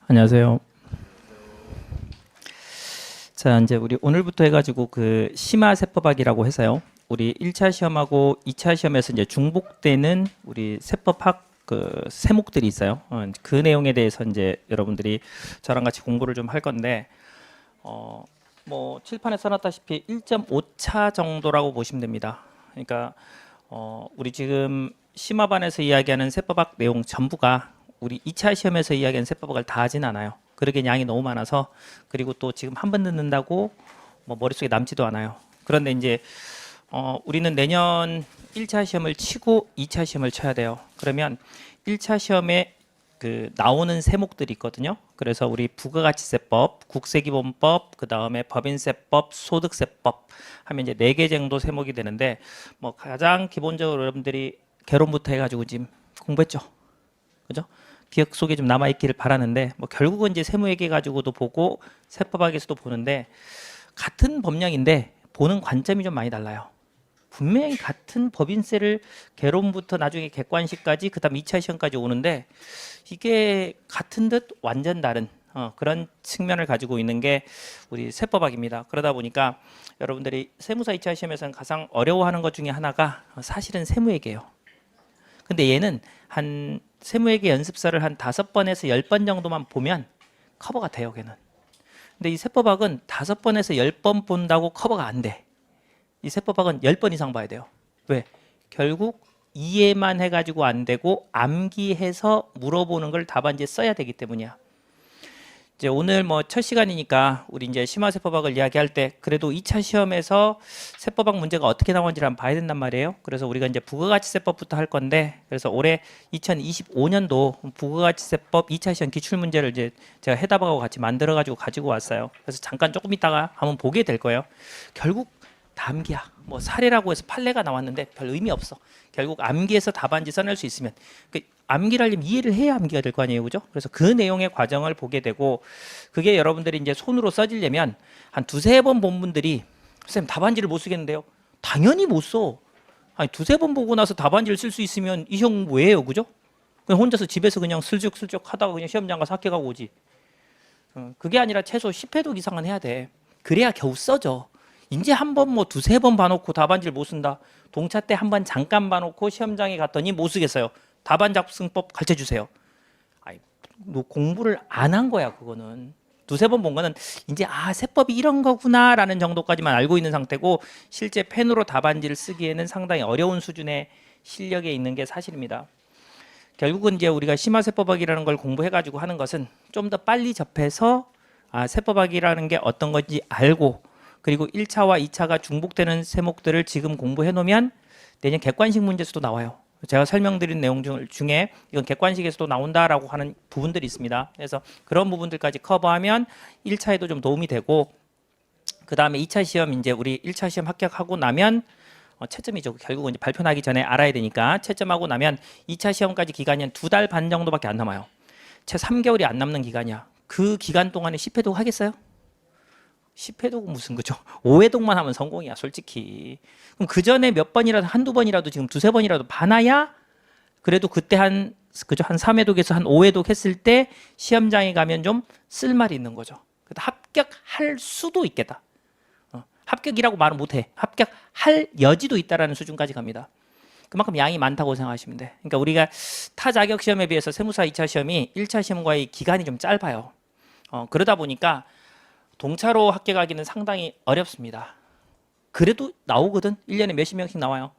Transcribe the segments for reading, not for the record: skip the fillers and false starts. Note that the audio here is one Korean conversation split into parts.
안녕하세요. 자, 이제 우리 오늘부터 해가지고 그 심화 세법학이라고 해서요. 우리 1차 시험하고 2차 시험에서 이제 중복되는 우리 세법학 그 세목들이 있어요. 그 내용에 대해서 이제 여러분들이 저랑 같이 공부를 좀 할 건데, 뭐 칠판에 써놨다시피 1.5차 정도라고 보시면 됩니다. 그러니까 우리 지금 심화반에서 이야기하는 세법학 내용 전부가 우리 2차 시험에서 이야기하는 세법학을 다 하진 않아요. 그러기엔 양이 너무 많아서. 그리고 또 지금 한 번 듣는다고 뭐 머릿속에 남지도 않아요. 그런데 이제 우리는 내년 1차 시험을 치고 2차 시험을 쳐야 돼요. 그러면 1차 시험에 그 나오는 세목들이 있거든요. 그래서 우리 부가가치세법, 국세기본법, 그 다음에 법인세법, 소득세법 하면 이제 4개 정도 세목이 되는데, 뭐 가장 기본적으로 여러분들이 개론부터 해가지고 지금 공부했죠. 그죠? 기억 속에 좀 남아있기를 바라는데, 뭐 결국은 이제 세무회계 가지고도 보고 세법학에서도 보는데, 같은 법령인데 보는 관점이 좀 많이 달라요. 분명히 같은 법인세를 개론부터 나중에 객관식까지 그다음 2차 시험까지 오는데, 이게 같은 듯 완전 다른 그런 측면을 가지고 있는 게 우리 세법학입니다. 그러다 보니까 여러분들이 세무사 2차 시험에서는 가장 어려워하는 것 중에 하나가 사실은 세무회계예요. 근데 얘는 한 세무회계 연습서를 한 5번에서 10번 정도만 보면 커버가 돼요, 걔는. 근데 이 세법학은 5번에서 10번 본다고 커버가 안 돼. 이 세법학은 10번 이상 봐야 돼요. 왜? 결국 이해만 해가지고 안 되고 암기해서 물어보는 걸 답안지에 써야 되기 때문이야. 이제 오늘 뭐 첫 시간이니까 우리 이제 심화세법학을 이야기할 때 그래도 2차 시험에서 세법학 문제가 어떻게 나오는지를 한번 봐야 된단 말이에요. 그래서 우리가 이제 부가가치세법부터 할 건데, 그래서 올해 2025년도 부가가치세법 2차 시험 기출문제를 이제 제가 해답하고 같이 만들어 가지고 왔어요. 그래서 잠깐 조금 있다가 한번 보게 될 거예요. 결국 암기야. 뭐 사례라고 해서 판례가 나왔는데 별 의미 없어. 결국 암기해서 답안지 써낼 수 있으면, 그 암기를 하려면 이해를 해야 암기가 될 거 아니에요, 그죠? 그래서 그 내용의 과정을 보게 되고, 그게 여러분들이 이제 손으로 써지려면 한 2~3번 본 분들이 선생님 답안지를 못 쓰겠는데요. 당연히 못 써. 아니 2~3번 보고 나서 답안지를 쓸 수 있으면 이 시험 왜해요, 그죠? 그냥 혼자서 집에서 그냥 슬쩍슬쩍 하다가 그냥 시험장 가서 합격하고 오지. 그게 아니라 최소 10회독 이상은 해야 돼. 그래야 겨우 써져. 이제 한 번 뭐 2~3번 봐놓고 답안지를 못 쓴다. 동차 때 한 번 잠깐 봐놓고 시험장에 갔더니 못 쓰겠어요. 답안 작성법 가르쳐 주세요. 아니, 너 공부를 안 한 거야, 그거는. 2~3번 본 거는 이제 세법이 이런 거구나라는 정도까지만 알고 있는 상태고, 실제 펜으로 답안지를 쓰기에는 상당히 어려운 수준의 실력에 있는 게 사실입니다. 결국은 이제 우리가 심화세법학이라는 걸 공부해가지고 하는 것은 좀 더 빨리 접해서 세법학이라는 게 어떤 건지 알고, 그리고 1차와 2차가 중복되는 세목들을 지금 공부해 놓으면 내년 객관식 문제에서도 나와요. 제가 설명드린 내용 중에 이건 객관식에서도 나온다라고 하는 부분들이 있습니다. 그래서 그런 부분들까지 커버하면 1차에도 좀 도움이 되고, 그 다음에 2차 시험 이제 우리 1차 시험 합격하고 나면 채점이죠. 결국은 이제 발표 나기 전에 알아야 되니까 채점하고 나면 2차 시험까지 기간이 한 2달 반 정도밖에 안 남아요. 채 3개월이 안 남는 기간이야. 그 기간 동안에 10회도 하겠어요? 10회독 무슨, 그죠? 5회독만 하면 성공이야, 솔직히. 그럼 그 전에 몇 번이라도, 한두 번이라도, 지금 2~3번이라도 봐놔야 그래도 그때 한, 그죠? 한 3회독에서 한 5회독 했을 때 시험장에 가면 좀 쓸말이 있는 거죠. 합격할 수도 있겠다. 합격이라고 말은 못해. 합격할 여지도 있다라는 수준까지 갑니다. 그만큼 양이 많다고 생각하시면 돼. 그러니까 우리가 타 자격 시험에 비해서 세무사 2차 시험이 1차 시험과의 기간이 좀 짧아요. 그러다 보니까 동차로 합격하기는 상당히 어렵습니다. 그래도 나오거든. 1년에 몇십 명씩 나와요.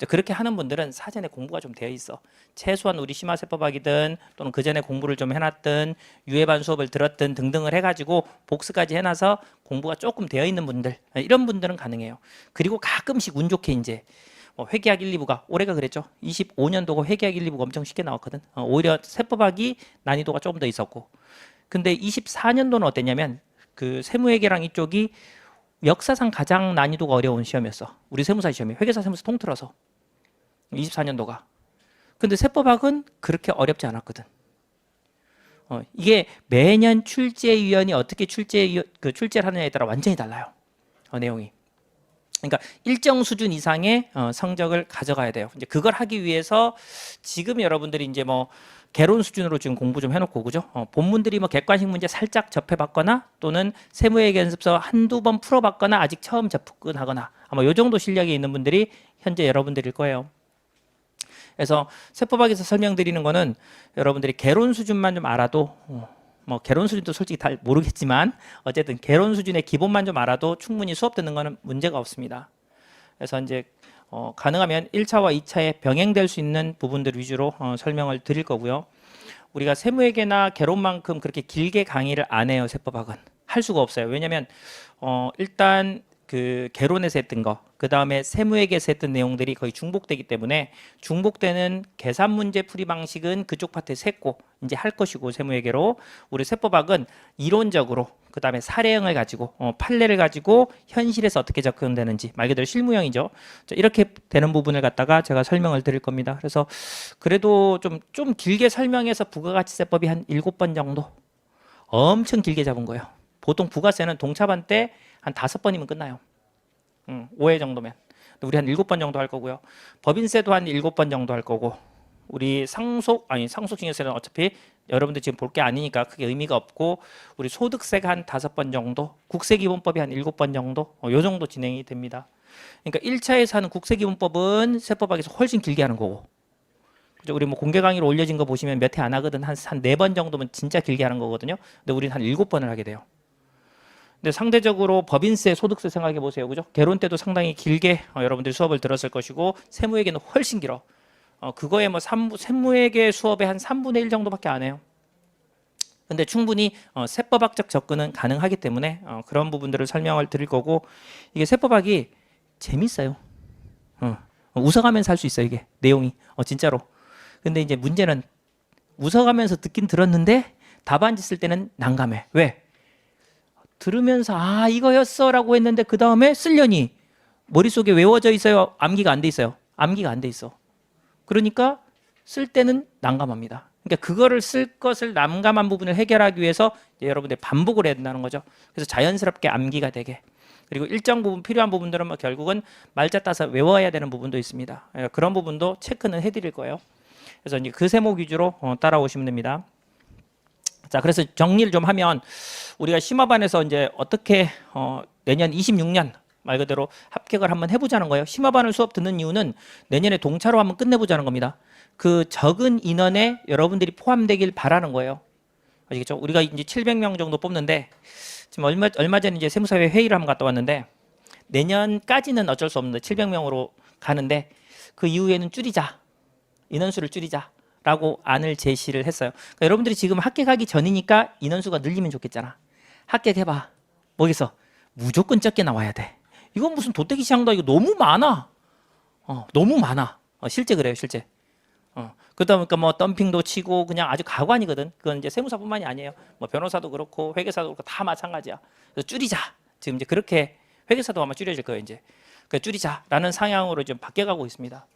그렇게 하는 분들은 사전에 공부가 좀 되어 있어. 최소한 우리 심화세법학이든 또는 그 전에 공부를 좀 해놨든 유해반 수업을 들었든 등등을 해가지고 복습까지 해놔서 공부가 조금 되어 있는 분들, 이런 분들은 가능해요. 그리고 가끔씩 운 좋게 이제 회계학 1, 2부가 올해가 그랬죠. 25년도가 회계학 1, 2부가 엄청 쉽게 나왔거든. 오히려 세법학이 난이도가 조금 더 있었고. 근데 24년도는 어땠냐면 그 세무회계랑 이쪽이 역사상 가장 난이도가 어려운 시험이었어. 우리 세무사 시험이 회계사 세무사 통틀어서 24년도가. 근데 세법학은 그렇게 어렵지 않았거든. 이게 매년 출제위원이 어떻게 출제를 하느냐에 따라 완전히 달라요. 내용이. 그러니까 일정 수준 이상의 성적을 가져가야 돼요. 이제 그걸 하기 위해서 지금 여러분들이 이제 뭐 개론 수준으로 지금 공부 좀 해놓고 그죠? 본문들이 뭐 객관식 문제 살짝 접해봤거나 또는 세무회계 연습서 한두 번 풀어봤거나 아직 처음 접근하거나 아마 요 정도 실력이 있는 분들이 현재 여러분들일 거예요. 그래서 세법학에서 설명드리는 거는 여러분들이 개론 수준만 좀 알아도 뭐 개론 수준도 솔직히 다 모르겠지만 어쨌든 개론 수준의 기본만 좀 알아도 충분히 수업 듣는 거는 문제가 없습니다. 그래서 이제 가능하면 1차와 2차에 병행될 수 있는 부분들 위주로 설명을 드릴 거고요. 우리가 세무회계나 개론만큼 그렇게 길게 강의를 안 해요. 세법학은 할 수가 없어요. 왜냐하면 일단 그 개론에서 했던 거, 그 다음에 세무회계에서 했던 내용들이 거의 중복되기 때문에 중복되는 계산 문제 풀이 방식은 그쪽 파트에서 했고 이제 할 것이고 세무회계로 우리 세법학은 이론적으로 그 다음에 사례형을 가지고 판례를 가지고 현실에서 어떻게 접근되는지 말 그대로 실무형이죠. 이렇게 되는 부분을 갖다가 제가 설명을 드릴 겁니다. 그래서 그래도 좀 길게 설명해서 부가가치세법이 한 7번 정도 엄청 길게 잡은 거예요. 보통 부가세는 동차반 때 한 5번이면 끝나요. 5회 정도면. 우리 한 7번 정도 할 거고요. 법인세도 한 7번 정도 할 거고 우리 상속 증여세는 어차피 여러분들 지금 볼 게 아니니까 크게 의미가 없고 우리 소득세가 한 5번 정도, 국세기본법이 한 7번 정도 요 정도 진행이 됩니다. 그러니까 1차에서 하는 국세기본법은 세법학에서 훨씬 길게 하는 거고 그죠? 우리 뭐 공개 강의로 올려진 거 보시면 몇 회 안 하거든. 한 4번 정도면 진짜 길게 하는 거거든요. 근데 우리는 한 7번을 하게 돼요. 근데 상대적으로 법인세, 소득세 생각해 보세요. 그죠? 개론 때도 상당히 길게 여러분들이 수업을 들었을 것이고 세무회계는 훨씬 길어. 그거에 뭐 세무회계 수업의 한 3분의 1 정도밖에 안 해요. 근데 충분히 세법학적 접근은 가능하기 때문에 그런 부분들을 설명을 드릴 거고 이게 세법학이 재밌어요. 웃어가면서 할 수 있어요. 이게 내용이 진짜로. 근데 이제 문제는 웃어가면서 듣긴 들었는데 답안지 쓸 때는 난감해. 왜? 들으면서 아 이거였어 라고 했는데 그 다음에 쓰려니 머릿속에 외워져 있어요? 암기가 안 돼 있어요? 암기가 안 돼 있어. 그러니까 쓸 때는 난감합니다. 그러니까 그거를 쓸 것을 난감한 부분을 해결하기 위해서 여러분들 반복을 해야 된다는 거죠. 그래서 자연스럽게 암기가 되게. 그리고 일정 부분 필요한 부분들은 뭐 결국은 말자 따서 외워야 되는 부분도 있습니다. 그런 부분도 체크는 해드릴 거예요. 그래서 이제 그 세목 위주로 따라오시면 됩니다. 자, 그래서 정리를 좀 하면 우리가 심화반에서 이제 어떻게 내년 26년 말 그대로 합격을 한번 해보자는 거예요. 심화반을 수업 듣는 이유는 내년에 동차로 한번 끝내보자는 겁니다. 그 적은 인원에 여러분들이 포함되길 바라는 거예요. 아시겠죠? 우리가 이제 700명 정도 뽑는데 지금 얼마 전에 이제 세무사회 회의를 한번 갔다 왔는데 내년까지는 어쩔 수 없는데 700명으로 가는데 그 이후에는 줄이자. 인원수를 줄이자. 라고 안을 제시를 했어요. 그러니까 여러분들이 지금 합격하기 전이니까 인원수가 늘리면 좋겠잖아. 합격해봐. 뭐겠어? 무조건 적게 나와야 돼. 이건 무슨 도떼기 시장도 이거 너무 많아. 너무 많아. 실제 그래요, 실제. 그러다 보니까 뭐 덤핑도 치고 그냥 아주 가관이거든. 그건 이제 세무사뿐만이 아니에요. 뭐 변호사도 그렇고 회계사도 그렇고 다 마찬가지야. 그래서 줄이자. 지금 이제 그렇게 회계사도 아마 줄여질 거예요, 이제. 그 줄이자라는 상향으로 좀 바뀌어가고 있습니다.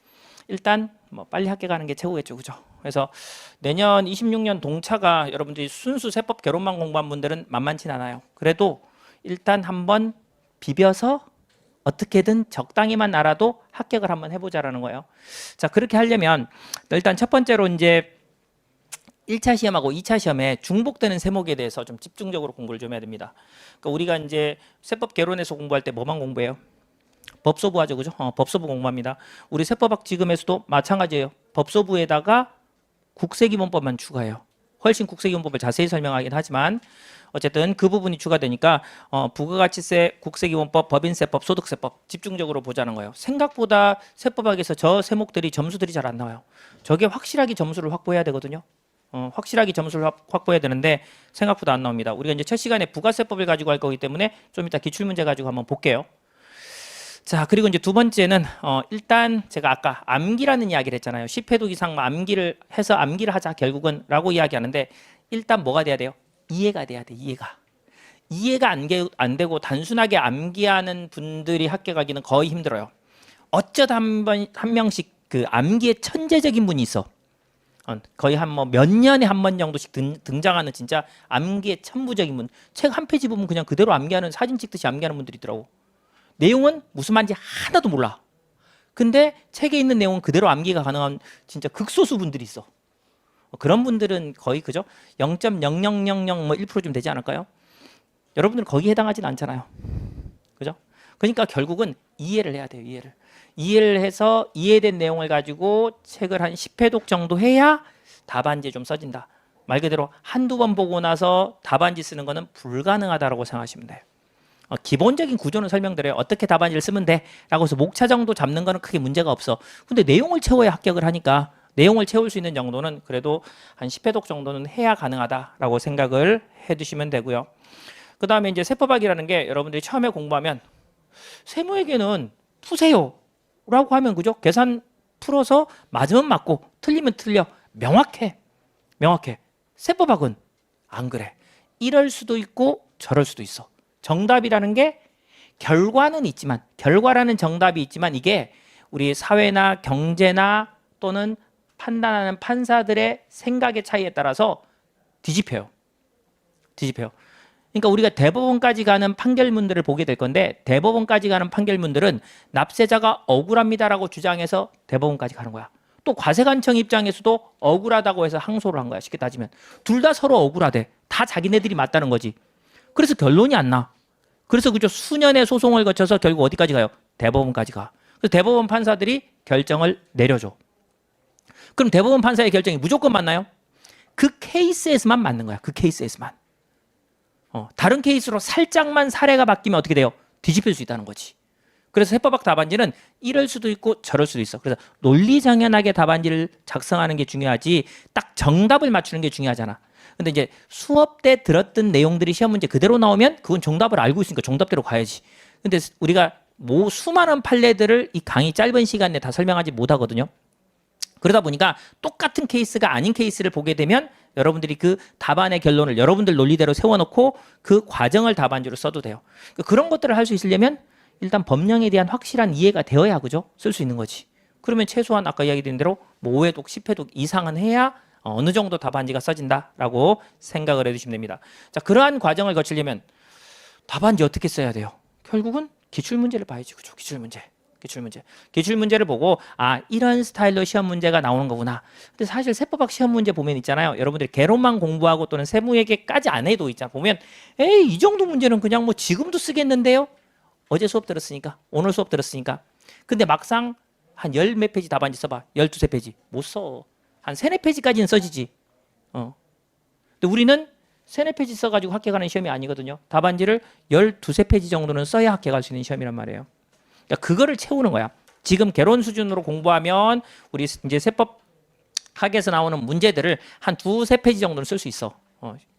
일단 뭐 빨리 합격하는 게 최고겠죠, 그죠? 그래서 내년 26년 동차가 여러분들이 순수 세법 개론만 공부한 분들은 만만치 않아요. 그래도 일단 한번 비벼서 어떻게든 적당히만 알아도 합격을 한번 해보자라는 거예요. 자, 그렇게 하려면 일단 첫 번째로 이제 1차 시험하고 2차 시험에 중복되는 세목에 대해서 좀 집중적으로 공부를 좀 해야 됩니다. 그러니까 우리가 이제 세법 개론에서 공부할 때 뭐만 공부해요? 법소부 하죠, 그죠? 법소부 공부합니다. 우리 세법학 지금에서도 마찬가지예요. 법소부에다가 국세기본법만 추가해요. 훨씬 국세기본법을 자세히 설명하긴 하지만 어쨌든 그 부분이 추가되니까 부가가치세, 국세기본법, 법인세법, 소득세법 집중적으로 보자는 거예요. 생각보다 세법학에서 저 세목들이 점수들이 잘 안 나와요. 저게 확실하게 점수를 확보해야 되거든요. 확실하게 점수를 확보해야 되는데 생각보다 안 나옵니다. 우리가 이제 첫 시간에 부가세법을 가지고 할 거기 때문에 좀 이따 기출문제 가지고 한번 볼게요. 자, 그리고 이제 두 번째는 일단 제가 아까 암기라는 이야기를 했잖아요. 10회독 이상 암기를 해서 암기를 하자 결국은 라고 이야기하는데 일단 뭐가 돼야 돼요? 이해가 돼야 돼. 이해가 안 되고 단순하게 암기하는 분들이 합격하기는 거의 힘들어요. 어쩌다 한 명씩 그 암기에 천재적인 분이 있어. 거의 한 뭐 몇 년에 한 번 정도씩 등장하는 진짜 암기에 천부적인 분. 책 한 페이지 보면 그냥 그대로 암기하는 사진 찍듯이 암기하는 분들이 있더라고. 내용은 무슨 말인지 하나도 몰라. 근데 책에 있는 내용은 그대로 암기가 가능한 진짜 극소수 분들이 있어. 그런 분들은 거의 그죠? 0.0000 뭐 1%좀 되지 않을까요? 여러분들은 거기에 해당하진 않잖아요. 그죠? 그러니까 결국은 이해를 해야 돼요. 이해를 해서 이해된 내용을 가지고 책을 한 10회독 정도 해야 답안지에 좀 써진다. 말 그대로 한두 번 보고 나서 답안지 쓰는 거는 불가능하다고 생각하시면 돼요. 기본적인 구조는 설명드려요. 어떻게 답안지를 쓰면 돼? 라고 해서 목차 정도 잡는 거는 크게 문제가 없어. 근데 내용을 채워야 합격을 하니까 내용을 채울 수 있는 정도는 그래도 한 10회독 정도는 해야 가능하다라고 생각을 해두시면 되고요. 그 다음에 이제 세법학이라는 게 여러분들이 처음에 공부하면 세무에게는 푸세요 라고 하면 그죠? 계산 풀어서 맞으면 맞고 틀리면 틀려. 명확해. 세법학은 안 그래. 이럴 수도 있고 저럴 수도 있어. 정답이라는 게 결과는 있지만, 결과라는 정답이 있지만 이게 우리 사회나 경제나 또는 판단하는 판사들의 생각의 차이에 따라서 뒤집혀요. 그러니까 우리가 대법원까지 가는 판결문들을 보게 될 건데, 대법원까지 가는 판결문들은 납세자가 억울합니다라고 주장해서 대법원까지 가는 거야. 또 과세관청 입장에서도 억울하다고 해서 항소를 한 거야. 쉽게 따지면 둘 다 서로 억울하대. 다 자기네들이 맞다는 거지. 그래서 결론이 안 나. 그래서 그저 수년의 소송을 거쳐서 결국 어디까지 가요? 대법원까지 가. 그래서 대법원 판사들이 결정을 내려줘. 그럼 대법원 판사의 결정이 무조건 맞나요? 그 케이스에서만 맞는 거야. 그 케이스에서만. 다른 케이스로 살짝만 사례가 바뀌면 어떻게 돼요? 뒤집힐 수 있다는 거지. 그래서 세법학 답안지는 이럴 수도 있고 저럴 수도 있어. 그래서 논리정연하게 답안지를 작성하는 게 중요하지 딱 정답을 맞추는 게 중요하잖아. 근데 이제 수업 때 들었던 내용들이 시험 문제 그대로 나오면 그건 정답을 알고 있으니까 정답대로 가야지. 근데 우리가 수많은 판례들을 이 강의 짧은 시간 내에 다 설명하지 못하거든요. 그러다 보니까 똑같은 케이스가 아닌 케이스를 보게 되면 여러분들이 그 답안의 결론을 여러분들 논리대로 세워놓고 그 과정을 답안지로 써도 돼요. 그런 것들을 할 수 있으려면 일단 법령에 대한 확실한 이해가 되어야 그죠? 쓸 수 있는 거지. 그러면 최소한 아까 이야기 드린 대로 뭐 5회독, 10회독 이상은 해야 어느 정도 답안지가 써진다라고 생각을 해두시면 됩니다. 자, 그러한 과정을 거치려면 답안지 어떻게 써야 돼요? 결국은 기출문제를 봐야지. 그죠? 기출문제를 보고 이런 스타일로 시험 문제가 나오는 거구나. 근데 사실 세법학 시험 문제 보면 있잖아요. 여러분들이 개론만 공부하고 또는 세무회계까지 안 해도 있잖아. 보면 에이 이 정도 문제는 그냥 뭐 지금도 쓰겠는데요. 어제 수업 들었으니까 오늘 수업 들었으니까. 근데 막상 한 열 몇 페이지 답안지 써봐. 12세 페이지 못 써. 한 3, 4페이지까지는 써지지. 근데 우리는 3, 4페이지 써가지고 합격하는 시험이 아니거든요. 답안지를 12세 페이지 정도는 써야 합격할 수 있는 시험이란 말이에요. 그러니까 그거를 채우는 거야. 지금 개론 수준으로 공부하면 우리 이제 세법학에서 나오는 문제들을 한 2, 3페이지 정도는 쓸 수 있어.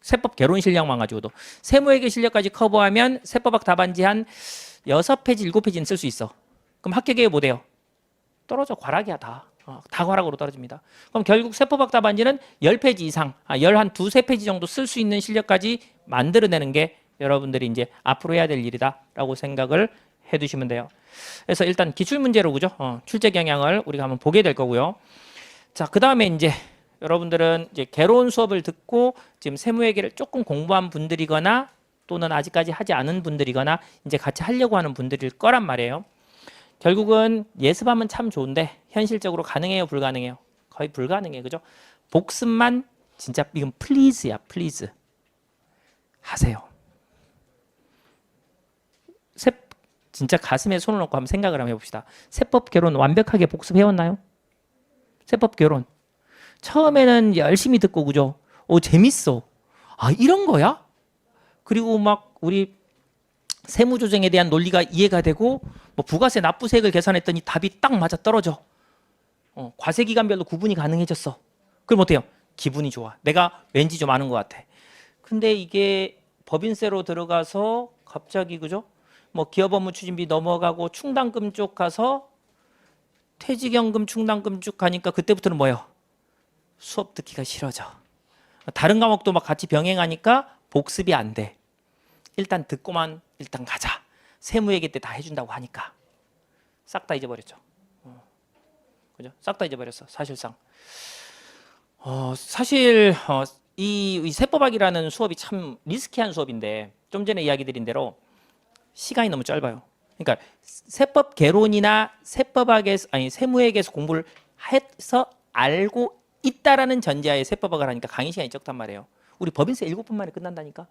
세법 개론 실력만 가지고도. 세무회계 실력까지 커버하면 세법학 답안지 한 6페이지, 7페이지는 쓸 수 있어. 그럼 합격에 뭐 돼요? 떨어져. 과락이야 다. 다 과락으로 떨어집니다. 그럼 결국 세법학 답안지는 10페이지 이상, 한 2, 3페이지 정도 쓸 수 있는 실력까지 만들어내는 게 여러분들이 이제 앞으로 해야 될 일이다라고 생각을 해두시면 돼요. 그래서 일단 기출문제로 그죠? 출제 경향을 우리가 한번 보게 될 거고요. 자, 그 다음에 이제 여러분들은 이제 개론 수업을 듣고 지금 세무회계를 조금 공부한 분들이거나 또는 아직까지 하지 않은 분들이거나 이제 같이 하려고 하는 분들일 거란 말이에요. 결국은 예습하면 참 좋은데 현실적으로 가능해요, 불가능해요? 거의 불가능해요, 그죠? 복습만 진짜 이건 플리즈야, 플리즈 하세요. 진짜 가슴에 손을 놓고 한번 생각을 한번 해봅시다. 세법 개론 완벽하게 복습해왔나요? 세법 개론 처음에는 열심히 듣고 그죠? 재밌어. 이런 거야? 그리고 막 우리 세무조정에 대한 논리가 이해가 되고 뭐 부가세 납부세액을 계산했더니 답이 딱 맞아 떨어져. 과세기간별로 구분이 가능해졌어. 그럼 어때요? 기분이 좋아. 내가 왠지 좀 아는 것 같아. 근데 이게 법인세로 들어가서 갑자기 그죠? 뭐 기업업무추진비 넘어가고 충당금 쪽 가서 퇴직연금 충당금 쭉 가니까 그때부터는 뭐예요? 수업 듣기가 싫어져. 다른 과목도 막 같이 병행하니까 복습이 안 돼. 일단 듣고만 일단 가자. 세무회계 때 다 해준다고 하니까 싹 다 잊어버렸죠. 그죠? 싹 다 잊어버렸어. 사실상. 사실 이 세법학이라는 수업이 참 리스키한 수업인데 좀 전에 이야기 드린 대로 시간이 너무 짧아요. 그러니까 세법 개론이나 세무회계에서 공부를 해서 알고 있다라는 전제하에 세법학을 하니까 강의 시간이 적단 말이에요. 우리 법인세 7번 만에 끝난다니까.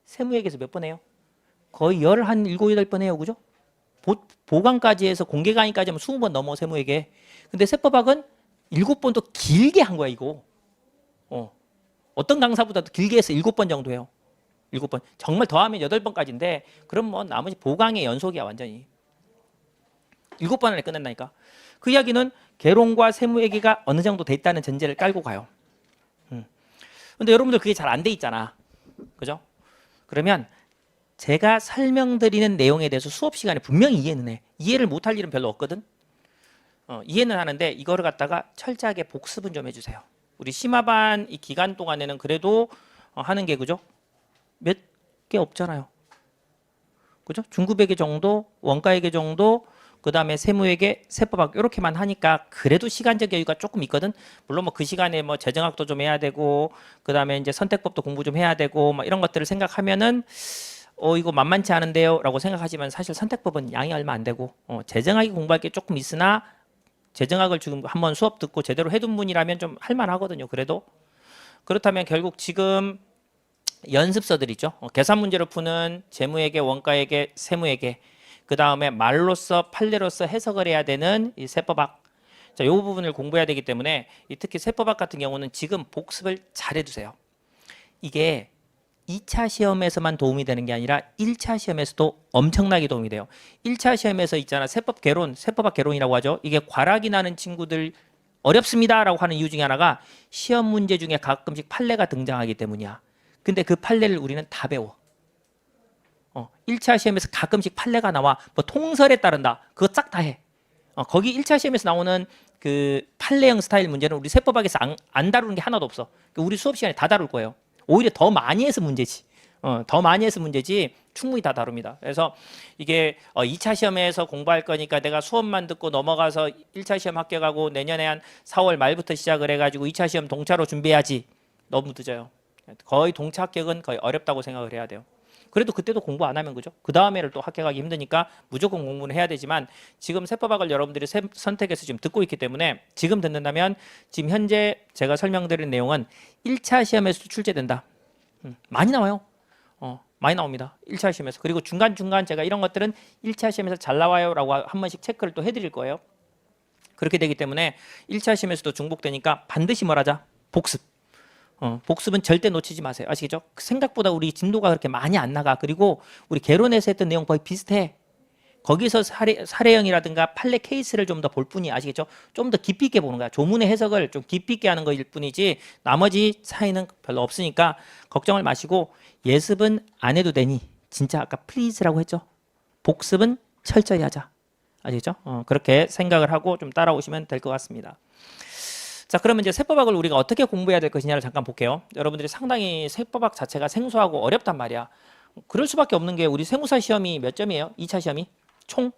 세무회계에서 몇 번 해요? 거의 한 7, 8번 해요. 그죠? 보강까지 해서 공개 강의까지 하면 20번 넘어 세무회계. 근데 세법학은 7번도 길게 한 거야 이거. 어떤 강사보다도 길게 해서 7번 정도 해요. 7번. 정말 더하면 8번까지인데 그럼 뭐 나머지 보강의 연속이야 완전히. 7번 안에 끝낸다니까. 그 이야기는 개론과 세무회계가 어느 정도 돼 있다는 전제를 깔고 가요. 근데 여러분들 그게 잘 안 돼 있잖아. 그죠? 그러면 제가 설명드리는 내용에 대해서 수업 시간에 분명히 이해는 해. 이해를 못할 일은 별로 없거든. 이해는 하는데 이거를 갖다가 철저하게 복습은 좀 해주세요. 우리 심화반 이 기간 동안에는 그래도 하는 게 그죠? 몇 개 없잖아요. 그죠? 중급회계 정도, 원가회계 정도, 그 다음에 세무회계, 세법학 이렇게만 하니까 그래도 시간적 여유가 조금 있거든. 물론 뭐 그 시간에 뭐 재정학도 좀 해야 되고, 그 다음에 이제 선택법도 공부 좀 해야 되고, 막 이런 것들을 생각하면은 이거 만만치 않은데요라고 생각하지만 사실 선택법은 양이 얼마 안 되고, 재정학이 공부할 게 조금 있으나 재정학을 지금 한번 수업 듣고 제대로 해둔 분이라면 좀 할만하거든요. 그래도 그렇다면 결국 지금 연습서들 있죠. 계산 문제를 푸는 재무회계, 원가회계, 세무회계, 그 다음에 말로써 판례로서 해석을 해야 되는 이 세법학. 자, 이 부분을 공부해야 되기 때문에 특히 세법학 같은 경우는 지금 복습을 잘 해두세요. 이게 2차 시험에서만 도움이 되는 게 아니라 1차 시험에서도 엄청나게 도움이 돼요. 1차 시험에서 있잖아. 세법 개론, 세법학 개론이라고 하죠. 이게 과락이 나는 친구들 어렵습니다라고 하는 이유 중에 하나가 시험 문제 중에 가끔씩 판례가 등장하기 때문이야. 근데 그 판례를 우리는 다 배워. 1차 시험에서 가끔씩 판례가 나와. 뭐 통설에 따른다. 그거 싹 다 해. 거기 1차 시험에서 나오는 그 판례형 스타일 문제는 우리 세법학에서 안 다루는 게 하나도 없어. 우리 수업 시간에 다 다룰 거예요. 오히려 더 많이 해서 문제지. 더 많이 해서 문제지 충분히 다 다룹니다. 그래서 이게 2차 시험에서 공부할 거니까 내가 수업만 듣고 넘어가서 1차 시험 합격하고 내년에 한 4월 말부터 시작을 해가지고 2차 시험 동차로 준비해야지. 너무 늦어요. 거의 동차 합격은 거의 어렵다고 생각을 해야 돼요. 그래도 그때도 공부 안 하면 그죠? 그 다음에를 또 합격하기 힘드니까 무조건 공부는 해야 되지만 지금 세법학을 여러분들이 선택해서 지금 듣고 있기 때문에 지금 듣는다면 지금 현재 제가 설명드린 내용은 1차 시험에서도 출제된다. 많이 나와요. 많이 나옵니다. 1차 시험에서. 그리고 중간중간 제가 이런 것들은 1차 시험에서 잘 나와요 라고 한 번씩 체크를 또 해드릴 거예요. 그렇게 되기 때문에 1차 시험에서도 중복되니까 반드시 뭘 하자? 복습. 복습은 절대 놓치지 마세요. 아시겠죠? 생각보다 우리 진도가 그렇게 많이 안 나가. 그리고 우리 개론에서 했던 내용 거의 비슷해. 거기서 사례형이라든가 판례 케이스를 좀 더 볼 뿐이 아시겠죠? 좀 더 깊이 있게 보는 거야. 조문의 해석을 좀 깊이 있게 하는 거일 뿐이지 나머지 차이는 별로 없으니까 걱정을 마시고 예습은 안 해도 되니 진짜 아까 플리즈라고 했죠? 복습은 철저히 하자. 아시겠죠? 그렇게 생각을 하고 좀 따라오시면 될 것 같습니다. 자, 그러면 이제 세법학을 우리가 어떻게 공부해야 될 것이냐를 잠깐 볼게요. 여러분들이 상당히 세법학 자체가 생소하고 어렵단 말이야. 그럴 수밖에 없는 게 우리 세무사 시험이 몇 점이에요? 2차 시험이? 총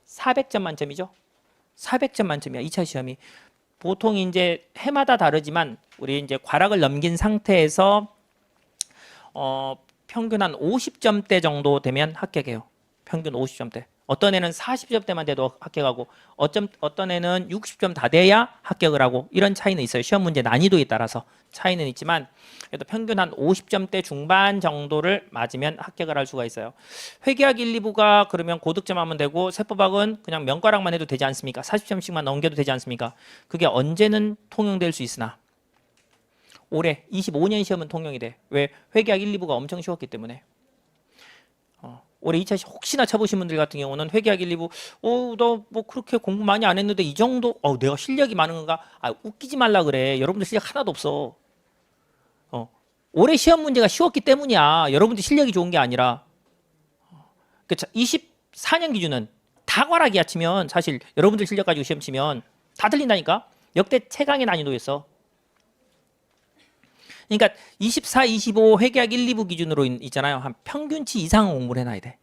400점 만점이죠. 400점 만점이야. 2차 시험이. 보통 이제 해마다 다르지만 우리 이제 과락을 넘긴 상태에서 평균 한 50점대 정도 되면 합격해요. 평균 50점대. 어떤 애는 40점대만 돼도 합격하고 어떤 애는 60점 다 돼야 합격을 하고 이런 차이는 있어요. 시험 문제 난이도에 따라서 차이는 있지만 그래도 평균 한 50점대 중반 정도를 맞으면 합격을 할 수가 있어요. 회계학 1, 2부가 그러면 고득점 하면 되고 세법학은 그냥 명과락만 해도 되지 않습니까? 40점씩만 넘겨도 되지 않습니까? 그게 언제는 통용될 수 있으나 올해 25년 시험은 통용이 돼. 왜? 회계학 1, 2부가 엄청 쉬웠기 때문에. 올해 2차 시험 혹시나 쳐보신 분들 같은 경우는 회계학 1, 2부 너 뭐 그렇게 공부 많이 안 했는데 이 정도 내가 실력이 많은 건가? 웃기지 말라 그래. 여러분들 실력 하나도 없어. 올해 시험 문제가 쉬웠기 때문이야. 여러분들 실력이 좋은 게 아니라. 24년 기준은 다 과락이야 치면 사실 여러분들 실력 가지고 시험 치면 다 틀린다니까. 역대 최강의 난이도였어. 그러니까 24, 25 회계학 1, 2부 기준으로 있잖아요. 한 평균치 이상 공부를 해놔야 돼.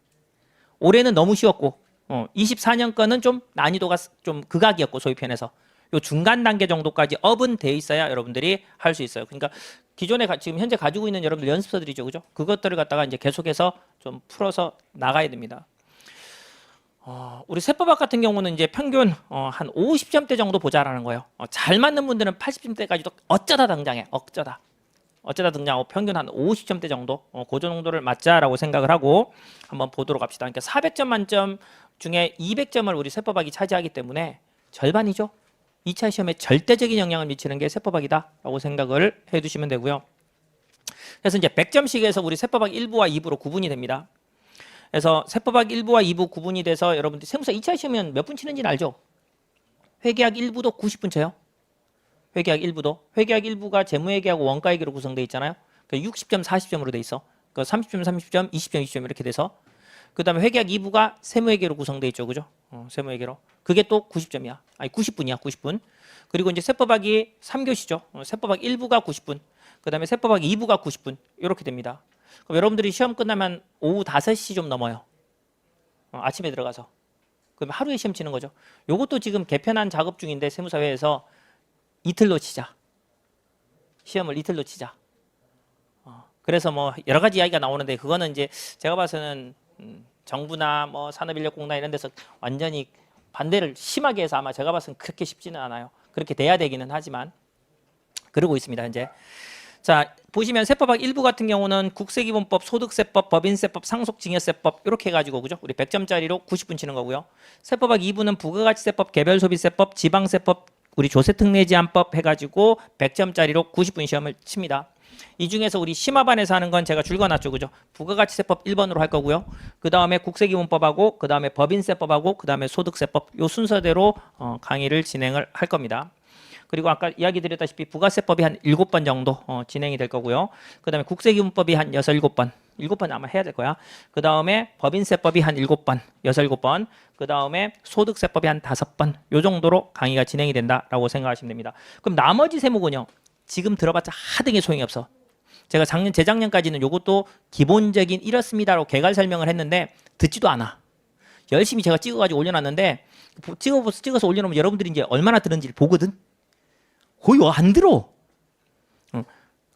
올해는 너무 쉬웠고 24년 거는 좀 난이도가 좀 극악이었고 소위 편에서 요 중간 단계 정도까지 업은 돼 있어야 여러분들이 할 수 있어요. 그러니까 기존에 지금 현재 가지고 있는 여러분들 연습서들이죠. 그죠? 그것들을 갖다가 이제 계속해서 좀 풀어서 나가야 됩니다. 우리 세법학 같은 경우는 이제 평균 한 50점대 정도 보자라는 거예요. 잘 맞는 분들은 80점대까지도 어쩌다 등장해. 어쩌다 등장하고 평균 한 50점대 정도, 그 정도를 맞자라고 생각을 하고 한번 보도록 합시다. 그러니까 400점 만점 중에 200점을 우리 세법학이 차지하기 때문에 절반이죠. 2차 시험에 절대적인 영향을 미치는 게 세법학이다라고 생각을 해두시면 되고요. 그래서 이제 100점씩에서 우리 세법학 1부와 2부로 구분이 됩니다. 그래서 세법학 1부와 2부 구분이 돼서 여러분들 세무사 2차 시험은 몇 분 치는지는 알죠? 회계학 1부도 90분 쳐요. 회계학 1부도. 회계학 1부가 재무회계하고 원가회계로 구성되어 있잖아요. 60점, 40점으로 돼 있어. 30점, 30점, 20점, 20점 이렇게 돼서. 그 다음에 회계학 2부가 세무회계로 구성되어 있죠. 그죠? 세무회계로. 그게 또 90점이야. 아니 90분이야. 90분. 그리고 이제 세법학이 3교시죠. 세법학 1부가 90분. 그 다음에 세법학 2부가 90분. 이렇게 됩니다. 그럼 여러분들이 시험 끝나면 오후 5시 좀 넘어요. 아침에 들어가서. 그럼 하루에 시험 치는 거죠. 요것도 지금 개편한 작업 중인데 세무사회에서 이틀로 치자. 시험을 이틀로 치자. 그래서 뭐 여러 가지 이야기가 나오는데 그거는 이제 제가 봐서는 정부나 뭐 산업인력공단 이런 데서 완전히 반대를 심하게 해서 아마 제가 봐서는 그렇게 쉽지는 않아요. 그렇게 돼야 되기는 하지만 그러고 있습니다. 이제 자 보시면 세법학 1부 같은 경우는 국세기본법, 소득세법, 법인세법, 상속증여세법 이렇게 해가지고 그죠? 우리 100점짜리로 90분 치는 거고요. 세법학 2부는 부가가치세법, 개별소비세법, 지방세법, 우리 조세특례제한법 해가지고 100점짜리로 90분 시험을 칩니다. 이 중에서 우리 심화반에서 하는 건 제가 줄거놨죠. 그죠? 부가가치세법 1번으로 할 거고요. 그 다음에 국세기본법하고 그 다음에 법인세법하고 그 다음에 소득세법 요 순서대로 강의를 진행을 할 겁니다. 그리고 아까 이야기 드렸다시피 부가세법이 한 7번 정도 진행이 될 거고요. 그 다음에 국세기본법이 한 6, 7번. 7번 아마 해야 될 거야. 그 다음에 법인세법이 한 7번, 6, 7번. 그 다음에 소득세법이 한 5번. 요 정도로 강의가 진행이 된다라고 생각하시면 됩니다. 그럼 나머지 세목은요. 지금 들어봤자 하등의 소용이 없어. 제가 재작년까지는 요것도 기본적인 이렇습니다라고 개괄 설명을 했는데 듣지도 않아. 열심히 제가 찍어가지고 올려놨는데 찍어서 올려놓으면 여러분들이 이제 얼마나 들은지 보거든. 거의 안 들어.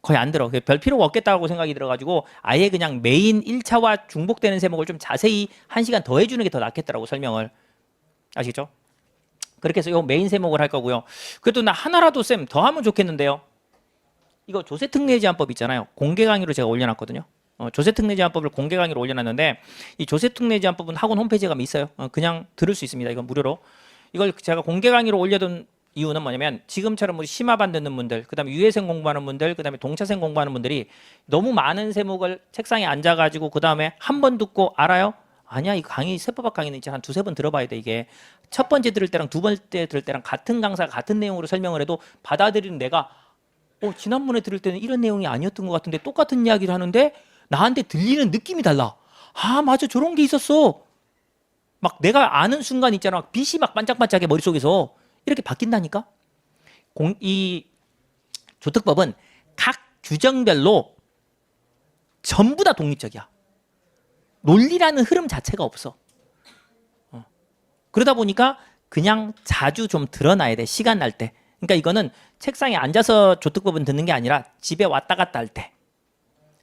거의 안 들어. 별 필요가 없겠다고 생각이 들어가지고 아예 그냥 메인 1차와 중복되는 세목을 좀 자세히 1시간 더 해주는 게 더 낫겠더라고 설명을. 아시겠죠? 그렇게 해서 요 메인 세목을 할 거고요. 그래도 나 하나라도 쌤 더 하면 좋겠는데요. 이거 조세특례제한법 있잖아요. 공개 강의로 제가 올려놨거든요. 조세특례제한법을 공개 강의로 올려놨는데 이 조세특례제한법은 학원 홈페이지에 가면 있어요. 그냥 들을 수 있습니다. 이건 무료로. 이걸 제가 공개 강의로 올려둔 이유는 뭐냐면 지금처럼 우리 심화반 듣는 분들, 그 다음에 유예생 공부하는 분들, 그 다음에 동차생 공부하는 분들이 너무 많은 세목을 책상에 앉아가지고 그 다음에 한 번 듣고 알아요? 아니야. 이 강의 세법학 강의는 이제 한 2-3번 들어봐야 돼. 이게 첫 번째 들을 때랑 두 번째 들을 때랑 같은 강사가 같은 내용으로 설명을 해도 받아들이는 내가 지난번에 들을 때는 이런 내용이 아니었던 것 같은데 똑같은 이야기를 하는데 나한테 들리는 느낌이 달라. 아 맞아 저런 게 있었어. 막 내가 아는 순간 있잖아. 막 빛이 막 반짝반짝해 머릿속에서. 이렇게 바뀐다니까. 이 조특법은 각 규정별로 전부 다 독립적이야. 논리라는 흐름 자체가 없어. 그러다 보니까 그냥 자주 좀 드러나야 돼. 시간 날 때. 그러니까 이거는 책상에 앉아서 조특법은 듣는 게 아니라 집에 왔다 갔다 할 때.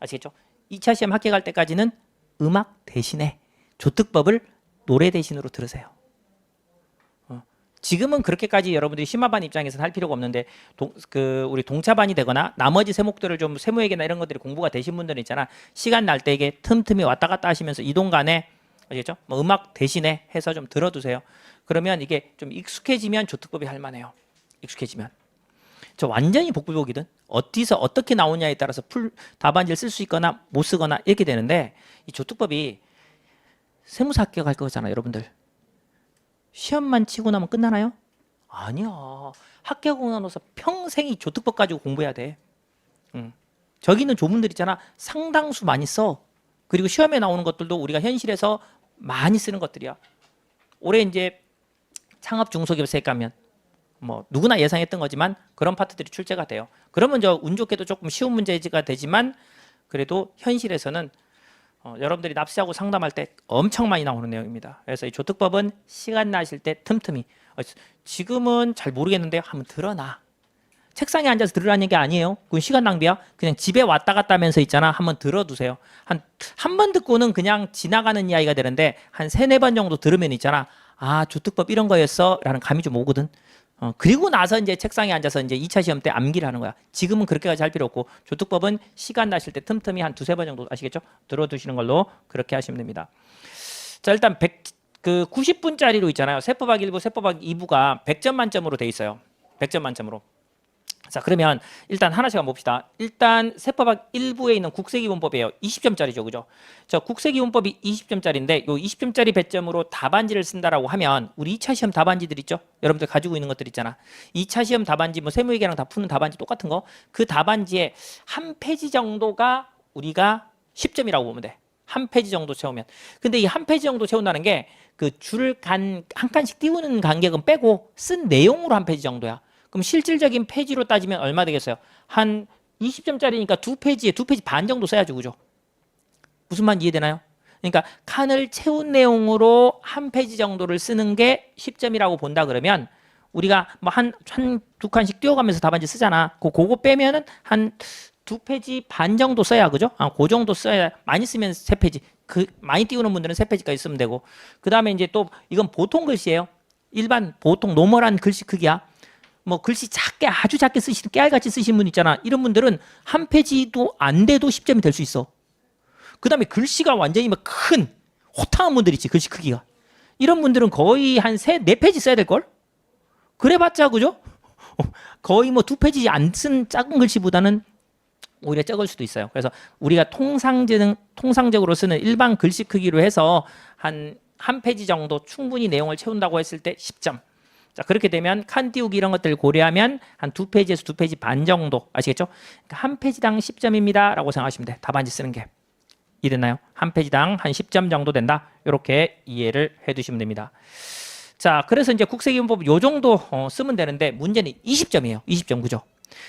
아시겠죠? 2차 시험 합격할 때까지는 음악 대신에 조특법을 노래 대신으로 들으세요. 지금은 그렇게까지 여러분들이 심화반 입장에서는 할 필요가 없는데 우리 동차반이 되거나 나머지 세목들을 좀 세무회계나 이런 것들이 공부가 되신 분들은 있잖아. 시간 날 때 이게 틈틈이 왔다 갔다 하시면서 이동 간에 아시겠죠? 뭐 음악 대신에 해서 좀 들어두세요. 그러면 이게 좀 익숙해지면 조특법이 할 만해요. 익숙해지면. 저 완전히 복불복이든 어디서 어떻게 나오냐에 따라서 답안지를 쓸 수 있거나 못 쓰거나 이렇게 되는데 이 조특법이 세무사 합격할 거잖아 여러분들. 시험만 치고 나면 끝나나요? 아니야. 합격하고 나서 평생 이 조특법 가지고 공부해야 돼. 저기 있는 조문들 있잖아. 상당수 많이 써. 그리고 시험에 나오는 것들도 우리가 현실에서 많이 쓰는 것들이야. 올해 이제 창업 중소기업 세액감면 뭐 누구나 예상했던 거지만 그런 파트들이 출제가 돼요. 그러면 저 운 좋게도 조금 쉬운 문제가 되지만 그래도 현실에서는 여러분들이 납세하고 상담할 때 엄청 많이 나오는 내용입니다. 그래서 이 조특법은 시간 나실 때 틈틈이 지금은 잘 모르겠는데 한번 들어놔. 책상에 앉아서 들으라는 게 아니에요. 그건 시간 낭비야. 그냥 집에 왔다 갔다 하면서 있잖아. 한번 들어두세요. 한 번 듣고는 그냥 지나가는 이야기가 되는데 한 세네 번 정도 들으면 있잖아. 아, 조특법 이런 거였어. 라는 감이 좀 오거든. 그리고 나서 이제 책상에 앉아서 이제 2차 시험 때 암기를 하는 거야. 지금은 그렇게까지 할 필요 없고 조특법은 시간 나실 때 틈틈이 한 두세 번 정도 아시겠죠? 들어두시는 걸로 그렇게 하시면 됩니다. 자, 일단 90분짜리로 있잖아요. 세법학 1부, 세법학 2부가 100점 만점으로 돼 있어요. 100점 만점으로. 자, 그러면 일단 하나씩 한번 봅시다. 일단 세법학 1부에 있는 국세기본법이에요. 20점짜리죠. 그죠? 자, 국세기본법이 20점짜리인데 요 20점짜리 배점으로 답안지를 쓴다라고 하면 우리 2차 시험 답안지들 있죠? 여러분들 가지고 있는 것들 있잖아. 2차 시험 답안지 뭐 세무회계랑 다 푸는 답안지 똑같은 거. 그 답안지에 한 페이지 정도가 우리가 10점이라고 보면 돼. 한 페이지 정도 채우면. 근데 이 한 페이지 정도 채운다는 게 그 줄 한 칸씩 띄우는 간격은 빼고 쓴 내용으로 한 페이지 정도야. 그럼 실질적인 페이지로 따지면 얼마 되겠어요? 한 20점짜리니까 두 페이지 반 정도 써야죠. 그죠? 무슨 말 이해되나요? 그러니까 칸을 채운 내용으로 한 페이지 정도를 쓰는 게 10점이라고 본다 그러면 우리가 뭐 한 두 칸씩 띄워가면서 답안지 쓰잖아. 그거 빼면은 한 두 페이지 반 정도 써야 그죠? 그 정도 써야 많이 쓰면 세 페이지. 그 많이 띄우는 분들은 세 페이지까지 쓰면 되고. 그다음에 이제 또 이건 보통 글씨예요. 일반 보통 노멀한 글씨 크기야. 뭐 글씨 작게 아주 작게 쓰시는 깨알같이 쓰시는 분 있잖아. 이런 분들은 한 페이지도 안 돼도 10점이 될 수 있어. 그다음에 글씨가 완전히 막 큰 호탕한 분들 있지. 글씨 크기가. 이런 분들은 거의 한 네 페이지 써야 될 걸? 그래봤자 그죠? 거의 뭐 두 페이지 안 쓴 작은 글씨보다는 오히려 적을 수도 있어요. 그래서 우리가 통상적으로 쓰는 일반 글씨 크기로 해서 한 페이지 정도 충분히 내용을 채운다고 했을 때 10점. 자, 그렇게 되면 칸 띄우기 이런 것들을 고려하면 한 두 페이지에서 두 페이지 반 정도 아시겠죠? 그러니까 한 페이지당 10점입니다 라고 생각하시면 돼. 답안지 쓰는 게 이랬나요? 한 페이지당 한 10점 정도 된다. 이렇게 이해를 해두시면 됩니다. 자, 그래서 이제 국세기본법 요 정도 쓰면 되는데 문제는 20점이에요. 20점 그죠?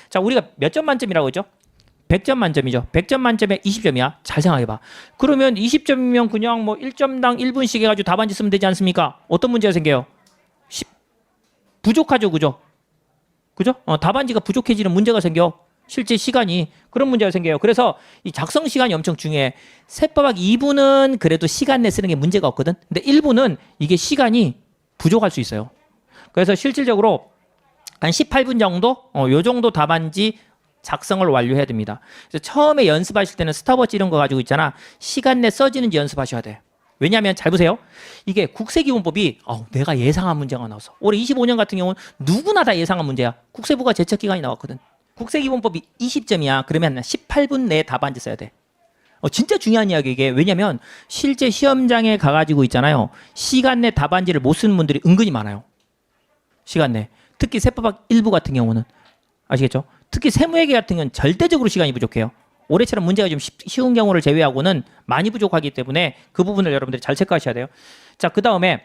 자, 우리가 몇 점 만점이라고 했죠? 100점 만점이죠. 100점 만점에 20점이야. 잘 생각해봐. 그러면 20점이면 그냥 뭐 1점당 1분씩 해가지고 답안지 쓰면 되지 않습니까? 어떤 문제가 생겨요? 부족하죠. 그죠? 그죠? 답안지가 부족해지는 문제가 생겨. 실제 시간이. 그런 문제가 생겨요. 그래서 이 작성 시간이 엄청 중요해. 세법학 2부는 그래도 시간 내 쓰는 게 문제가 없거든. 근데 1부는 이게 시간이 부족할 수 있어요. 그래서 실질적으로 한 18분 정도? 요 정도 답안지 작성을 완료해야 됩니다. 그래서 처음에 연습하실 때는 스탑워치 이런 거 가지고 있잖아. 시간 내 써지는지 연습하셔야 돼. 왜냐하면 잘 보세요. 이게 국세기본법이 내가 예상한 문제가 나왔어. 올해 25년 같은 경우는 누구나 다 예상한 문제야. 국세부가 제척기간이 나왔거든. 국세기본법이 20점이야. 그러면 18분 내에 답안지 써야 돼. 진짜 중요한 이야기 이게. 왜냐하면 실제 시험장에 가가지고 있잖아요. 시간 내 답안지를 못 쓰는 분들이 은근히 많아요. 시간 내. 특히 세법학 1부 같은 경우는. 아시겠죠? 특히 세무회계 같은 경우는 절대적으로 시간이 부족해요. 올해처럼 문제가 좀 쉬운 경우를 제외하고는 많이 부족하기 때문에 그 부분을 여러분들이 잘 체크하셔야 돼요. 자, 그 다음에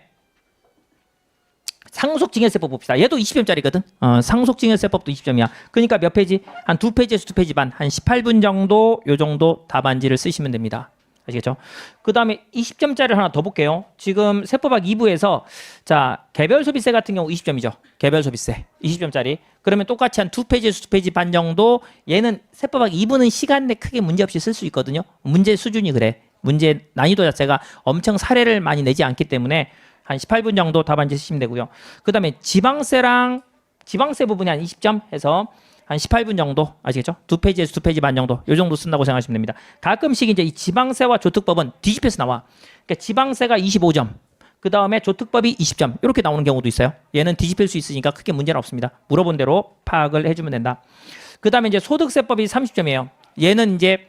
상속증여세법 봅시다. 얘도 20점짜리거든. 상속증여세법도 20점이야. 그러니까 몇 페이지? 한 두 페이지에서 두 페이지 반. 한 18분 정도 요 정도 답안지를 쓰시면 됩니다. 아시겠죠? 그 다음에 20점짜리를 하나 더 볼게요. 지금 세법학 2부에서 자, 개별소비세 같은 경우 20점이죠. 개별소비세 20점짜리. 그러면 똑같이 한 두 페이지에서 두 페이지 반 정도. 얘는 세법학 2부는 시간 내 크게 문제없이 쓸 수 있거든요. 문제 수준이 그래. 문제 난이도 자체가 엄청 사례를 많이 내지 않기 때문에 한 18분 정도 답안지 쓰시면 되고요. 그 다음에 지방세 부분이 한 20점 해서 한 18분 정도 아시겠죠? 두 페이지에서 두 페이지 반 정도 요 정도 쓴다고 생각하시면 됩니다. 가끔씩 이제 이 지방세와 조특법은 뒤집혀서 나와. 그러니까 지방세가 25점, 그 다음에 조특법이 20점 이렇게 나오는 경우도 있어요. 얘는 뒤집힐 수 있으니까 크게 문제는 없습니다. 물어본 대로 파악을 해주면 된다. 그 다음에 이제 소득세법이 30점이에요. 얘는 이제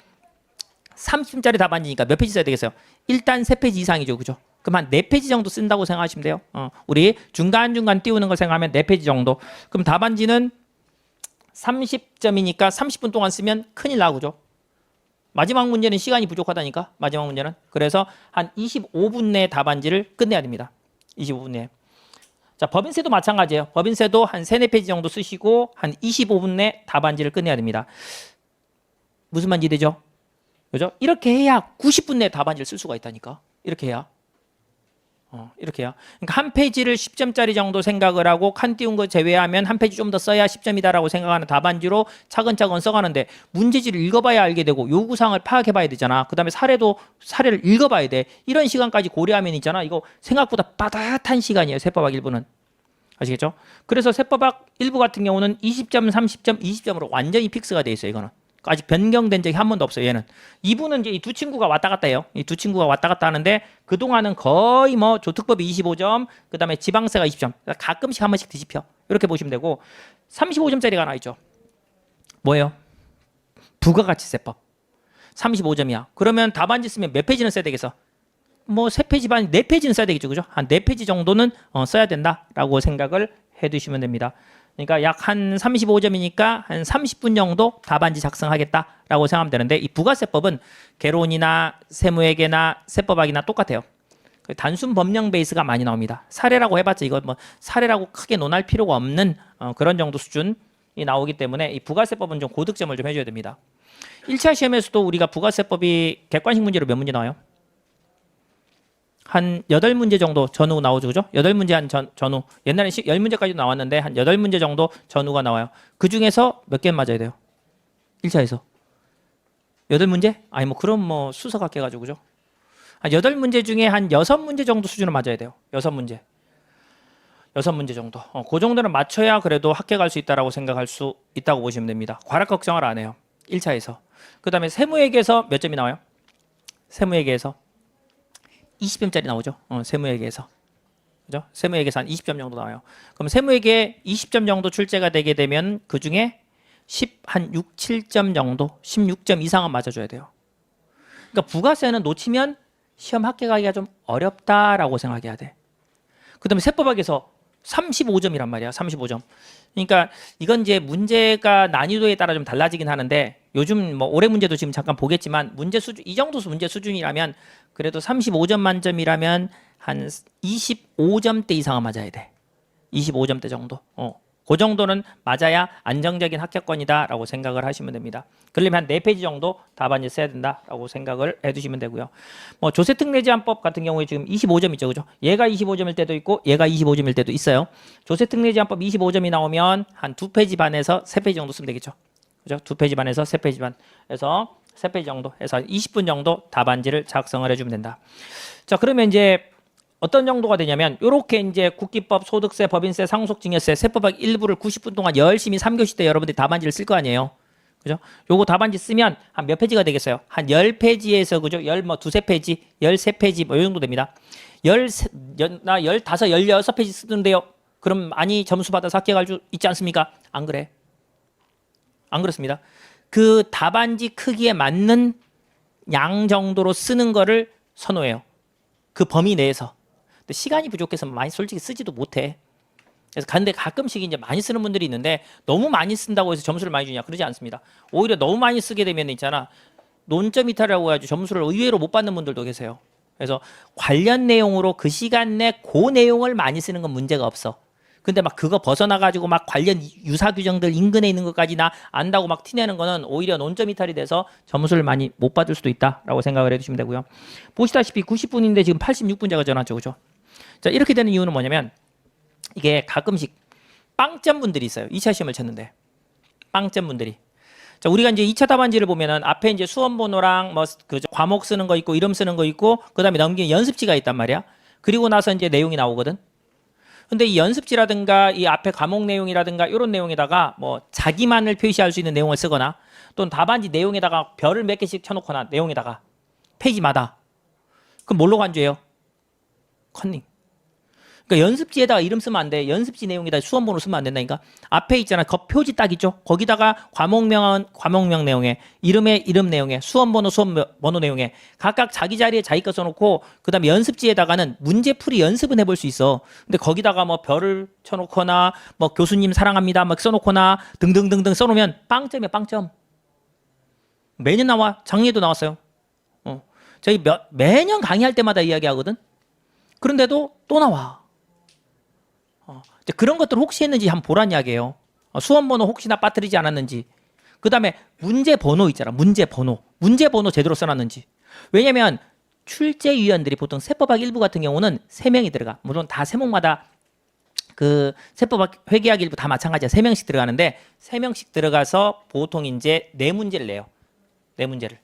30점짜리 답안지니까 몇 페이지 써야 되겠어요? 일단 3페이지 이상이죠, 그죠? 그럼 한 4페이지 정도 쓴다고 생각하시면 돼요. 우리 중간중간 띄우는 걸 생각하면 4페이지 정도. 그럼 답안지는 30점이니까 30분 동안 쓰면 큰일 나고죠. 마지막 문제는 시간이 부족하다니까. 마지막 문제는. 그래서 한 25분 내에 답안지를 끝내야 됩니다. 25분 내에. 자, 법인세도 마찬가지예요. 법인세도 한 3, 4페이지 정도 쓰시고 한 25분 내에 답안지를 끝내야 됩니다. 무슨 말인지 되죠? 그죠? 이렇게 해야 90분 내에 답안지를 쓸 수가 있다니까. 이렇게 해야. 이렇게요. 그러니까 한 페이지를 10점짜리 정도 생각을 하고 칸 띄운 거 제외하면 한 페이지 좀 더 써야 10점이다라고 생각하는 답안지로 차근차근 써가는데 문제지를 읽어봐야 알게 되고 요구사항을 파악해봐야 되잖아. 그 다음에 사례를 읽어봐야 돼. 이런 시간까지 고려하면 있잖아. 이거 생각보다 빠듯한 시간이에요. 세법학 1부는. 아시겠죠? 그래서 세법학 1부 같은 경우는 20점, 30점, 20점으로 완전히 픽스가 돼 있어요. 이거는. 아직 변경된 적이 한 번도 없어요. 얘는. 2부는 이제 이 두 친구가 왔다 갔다 해요. 이 두 친구가 왔다 갔다 하는데 그동안은 거의 뭐 조특법이 25점, 그 다음에 지방세가 20점. 가끔씩 한 번씩 뒤집혀. 이렇게 보시면 되고 35점짜리가 하나 있죠. 뭐예요? 부가가치세법. 35점이야. 그러면 답안지 쓰면 몇 페이지는 써야 되겠어? 뭐 3페이지 반, 4페이지는 써야 되겠죠. 그죠? 한 4페이지 정도는 써야 된다라고 생각을 해 두시면 됩니다. 그러니까 약 한 35점이니까 한 30분 정도 답안지 작성하겠다라고 생각하면 되는데 이 부가세법은 개론이나 세무회계나 세법학이나 똑같아요. 단순 법령 베이스가 많이 나옵니다. 사례라고 해봤자 이거 뭐 사례라고 크게 논할 필요가 없는 그런 정도 수준이 나오기 때문에 이 부가세법은 좀 고득점을 좀 해줘야 됩니다. 1차 시험에서도 우리가 부가세법이 객관식 문제로 몇 문제 나와요? 한 8문제 정도 전후 나오죠. 그죠? 8문제 한 전후. 옛날에 10문제까지 나왔는데 한 8문제 정도 전후가 나와요. 그 중에서 몇 개 맞아야 돼요? 1차에서. 8문제? 아니 뭐 그럼 뭐 수석학회 가지고 그죠? 한 8문제 중에 한 6문제 정도 수준은 맞아야 돼요. 6문제. 6문제 정도. 그 정도는 맞춰야 그래도 학회 갈 수 있다라고 생각할 수 있다고 보시면 됩니다. 과락 걱정을 안 해요. 1차에서. 그 다음에 세무회계에서 몇 점이 나와요? 세무회계에서 20점짜리 나오죠. 세무회계에서. 그죠? 세무회계에서 한 20점 정도 나와요. 그럼 세무회계 20점 정도 출제가 되게 되면 그 중에 한 6, 7점 정도, 16점 이상은 맞아줘야 돼요. 그러니까 부가세는 놓치면 시험 합격하기가 좀 어렵다라고 생각해야 돼. 그 다음에 세법학에서 35점이란 말이야. 35점. 그러니까 이건 이제 문제가 난이도에 따라 좀 달라지긴 하는데 요즘 뭐 올해 문제도 지금 잠깐 보겠지만 문제 수준 이 정도 문제 수준이라면 그래도 35점 만점이라면 한 25점대 이상은 맞아야 돼. 25점대 정도. 그 정도는 맞아야 안정적인 합격권이다라고 생각을 하시면 됩니다. 그러려면 한 4페이지 정도 답안지 써야 된다라고 생각을 해두시면 되고요. 뭐 조세특례제한법 같은 경우에 지금 25점 있죠, 그죠? 얘가 25점일 때도 있고 얘가 25점일 때도 있어요. 조세특례제한법 25점이 나오면 한 2페이지 반에서 3페이지 정도 쓰면 되겠죠, 그죠? 2페이지 반에서 3페이지 반에서 3페이지 정도 해서 20분 정도 답안지를 작성을 해주면 된다. 자, 그러면 이제 어떤 정도가 되냐면 이렇게 이제 국기법, 소득세, 법인세, 상속증여세, 세법학 일부를 90분 동안 열심히 3교시 때 여러분들이 답안지를 쓸 거 아니에요. 그죠? 요거 답안지 쓰면 한 몇 페이지가 되겠어요? 한 10페이지에서 그죠? 두세 페이지, 13페이지 뭐 이 정도 됩니다. 15, 16페이지 쓰는데요. 그럼 많이 점수 받아서 합격할 수 있지 않습니까? 안 그래. 안 그렇습니다. 그 답안지 크기에 맞는 양 정도로 쓰는 거를 선호해요. 그 범위 내에서. 근데 시간이 부족해서 많이 솔직히 쓰지도 못해. 그래서 근데 가끔씩 이제 많이 쓰는 분들이 있는데 너무 많이 쓴다고 해서 점수를 많이 주냐 그러지 않습니다. 오히려 너무 많이 쓰게 되면 있잖아. 논점 이탈이라고 해가지고 점수를 의외로 못 받는 분들도 계세요. 그래서 관련 내용으로 그 시간 내 그 내용을 많이 쓰는 건 문제가 없어. 근데 막 그거 벗어나가지고 막 관련 유사 규정들 인근에 있는 것까지 나 안다고 막 티내는 거는 오히려 논점 이탈이 돼서 점수를 많이 못 받을 수도 있다라고 생각을 해주시면 되고요. 보시다시피 90분인데 지금 86분자가 전화왔죠, 그죠? 자, 이렇게 되는 이유는 뭐냐면 이게 가끔씩 빵점 분들이 있어요. 2차 시험을 쳤는데 빵점 분들이. 자, 우리가 이제 2차 답안지를 보면은 앞에 이제 수험 번호랑 뭐 그 과목 쓰는 거 있고 이름 쓰는 거 있고 그다음에 넘기는 연습지가 있단 말이야. 그리고 나서 이제 내용이 나오거든. 근데 이 연습지라든가 이 앞에 과목 내용이라든가 이런 내용에다가 뭐 자기만을 표시할 수 있는 내용을 쓰거나 또는 답안지 내용에다가 별을 몇 개씩 쳐놓거나 내용에다가 페이지마다 그럼 뭘로 간주해요? 컨닝. 그러니까 연습지에다가 이름 쓰면 안 돼. 연습지 내용에다 수험 번호 쓰면 안 된다니까. 앞에 있잖아. 그 표지 딱 있죠. 거기다가 과목명은 과목명 내용에, 이름에 이름 내용에, 수험 번호 내용에 각각 자기 자리에 자기 거 써놓고 그다음에 연습지에다가는 문제풀이 연습은 해볼 수 있어. 근데 거기다가 뭐 별을 쳐놓거나 뭐 교수님 사랑합니다 막 써놓거나 등등등등 써놓으면 빵점이야 빵점. 매년 나와. 작년에도 나왔어요. 저희 매년 강의할 때마다 이야기하거든. 그런데도 또 나와. 그런 것들 혹시 했는지 한번 보란 이야기예요. 수험 번호 혹시나 빠뜨리지 않았는지. 그 다음에 문제 번호 있잖아. 문제 번호 제대로 써놨는지. 왜냐면 출제위원들이 보통 세법학 1부 같은 경우는 3명이 들어가. 물론 다 세목마다 그 세법학 회계학 1부 다 마찬가지야. 3명씩 들어가는데 3명씩 들어가서 보통 이제 4문제를 내요. 4문제를.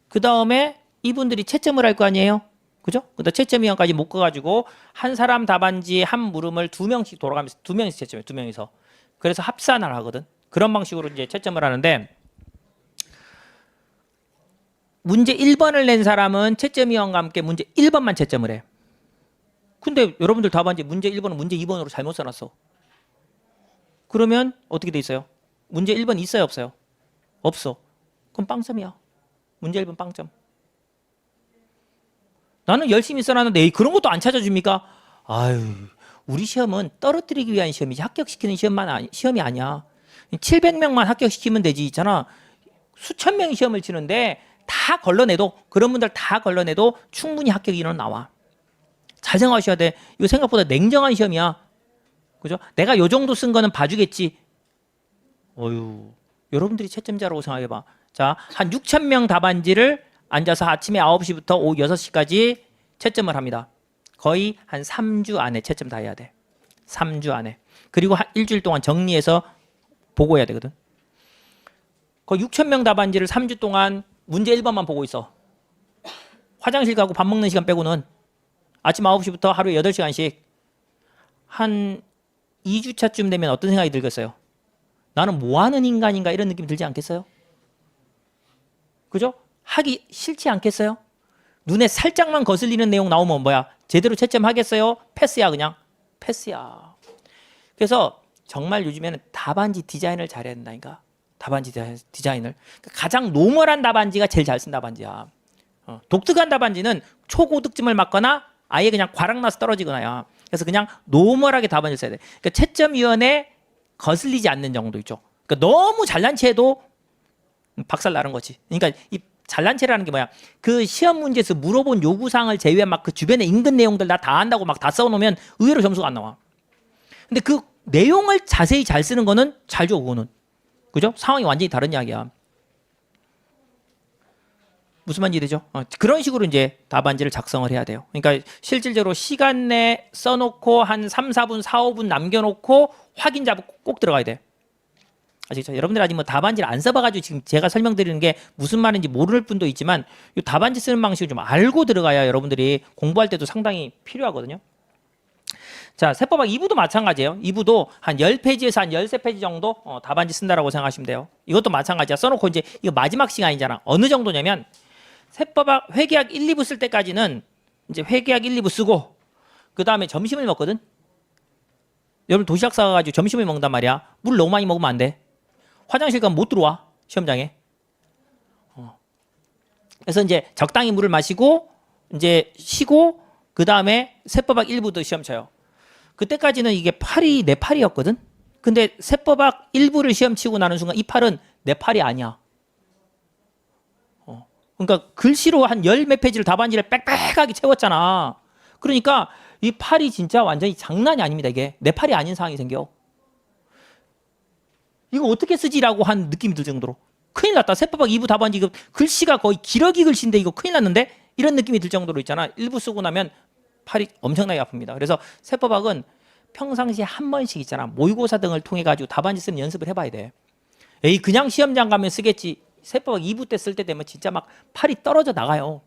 그 다음에 이분들이 채점을 할 거 아니에요? 그죠? 근데 채점위원까지 못 가가지고 한 사람 답안지 한 물음을 2명씩 돌아가면서 2명이서 채점해. 2명이서. 그래서 합산을 하거든. 그런 방식으로 이제 채점을 하는데 문제 1번을 낸 사람은 채점위원과 함께 문제 1번만 채점을 해. 근데 여러분들 답안지 문제 1번은 문제 2번으로 잘못 써놨어. 그러면 어떻게 돼 있어요? 문제 1번 있어요? 없어요? 없어. 그럼 빵점이야. 문제 1번 빵점. 나는 열심히 써놨는데 그런 것도 안 찾아줍니까? 아유, 우리 시험은 떨어뜨리기 위한 시험이지 합격시키는 시험이 아니야. 700명만 합격시키면 되지 있잖아. 수천 명이 시험을 치는데 다 걸러내도 그런 분들 다 걸러내도 충분히 합격 인원 나와. 잘 생각하셔야 돼. 이거 생각보다 냉정한 시험이야. 그죠? 내가 요 정도 쓴 거는 봐주겠지. 어휴, 여러분들이 채점자라고 생각해봐. 자, 한 6,000명 답안지를 앉아서 아침에 9시부터 오후 6시까지 채점을 합니다. 거의 한 3주 안에 채점 다 해야 돼. 3주 안에. 그리고 한 일주일 동안 정리해서 보고해야 되거든. 거의 6,000명 답안지를 3주 동안 문제 1번만 보고 있어. 화장실 가고 밥 먹는 시간 빼고는 아침 9시부터 하루에 8시간씩 한 2주차쯤 되면 어떤 생각이 들겠어요? 나는 뭐하는 인간인가 이런 느낌이 들지 않겠어요? 그죠? 하기 싫지 않겠어요? 눈에 살짝만 거슬리는 내용 나오면 뭐야? 제대로 채점하겠어요? 패스야 그냥? 패스야. 그래서 정말 요즘에는 답안지 디자인을 잘해야 된다니까. 답안지 디자인을. 가장 노멀한 답안지가 제일 잘 쓴 답안지야. 독특한 답안지는 초고득점을 맞거나 아예 그냥 과락나서 떨어지거나야. 그래서 그냥 노멀하게 답안지를 써야 돼. 그러니까 채점위원회 거슬리지 않는 정도 있죠. 그러니까 너무 잘난 체해도 박살 나는 거지. 그러니까 이 잘난 체라는 게 뭐야? 그 시험 문제에서 물어본 요구사항을 제외한 막 그 주변에 인근 내용들 나 다 안다고 막 다 써놓으면 의외로 점수가 안 나와. 근데 그 내용을 자세히 잘 쓰는 거는 잘 줘, 그거는. 그죠? 상황이 완전히 다른 이야기야. 무슨 말인지 되죠? 그런 식으로 이제 답안지를 작성을 해야 돼요. 그러니까 실질적으로 시간 내 써놓고 한 3, 4분, 4, 5분 남겨놓고 확인 잡고 꼭 들어가야 돼. 아시겠죠? 여러분들 아직 뭐 답안지를 안 써봐가지고 지금 제가 설명드리는 게 무슨 말인지 모를 분도 있지만 이 답안지 쓰는 방식을 좀 알고 들어가야 여러분들이 공부할 때도 상당히 필요하거든요. 자, 세법학 2부도 마찬가지예요. 2부도 한 10페이지에서 한 13페이지 정도 답안지 쓴다라고 생각하시면 돼요. 이것도 마찬가지야. 써놓고 이제 이거 마지막 시간이잖아. 어느 정도냐면 세법학 회계학 1, 2부 쓸 때까지는 이제 회계학 1, 2부 쓰고 그 다음에 점심을 먹거든. 여러분 도시락 싸가지고 점심을 먹는단 말이야. 물 너무 많이 먹으면 안 돼. 화장실 가면 못 들어와. 시험장에. 그래서 이제 적당히 물을 마시고 이제 쉬고 그 다음에 세법학 1부도 시험 쳐요. 그때까지는 이게 팔이 내 팔이었거든. 근데 세법학 1부를 시험 치고 나는 순간 이 팔은 내 팔이 아니야. 그러니까 글씨로 한 열 몇 페이지를 답안지를 빽빽하게 채웠잖아. 그러니까 이 팔이 진짜 완전히 장난이 아닙니다. 이게 내 팔이 아닌 상황이 생겨. 이거 어떻게 쓰지라고 한 느낌이 들 정도로 큰일 났다. 세법학 2부 답안지 이거 글씨가 거의 기러기 글씨인데 이거 큰일 났는데 이런 느낌이 들 정도로 있잖아. 1부 쓰고 나면 팔이 엄청나게 아픕니다. 그래서 세법학은 평상시에 한 번씩 있잖아. 모의고사 등을 통해 가지고 답안지 쓰는 연습을 해봐야 돼. 에이 그냥 시험장 가면 쓰겠지. 세법학 2부 때 쓸 때 되면 진짜 막 팔이 떨어져 나가요.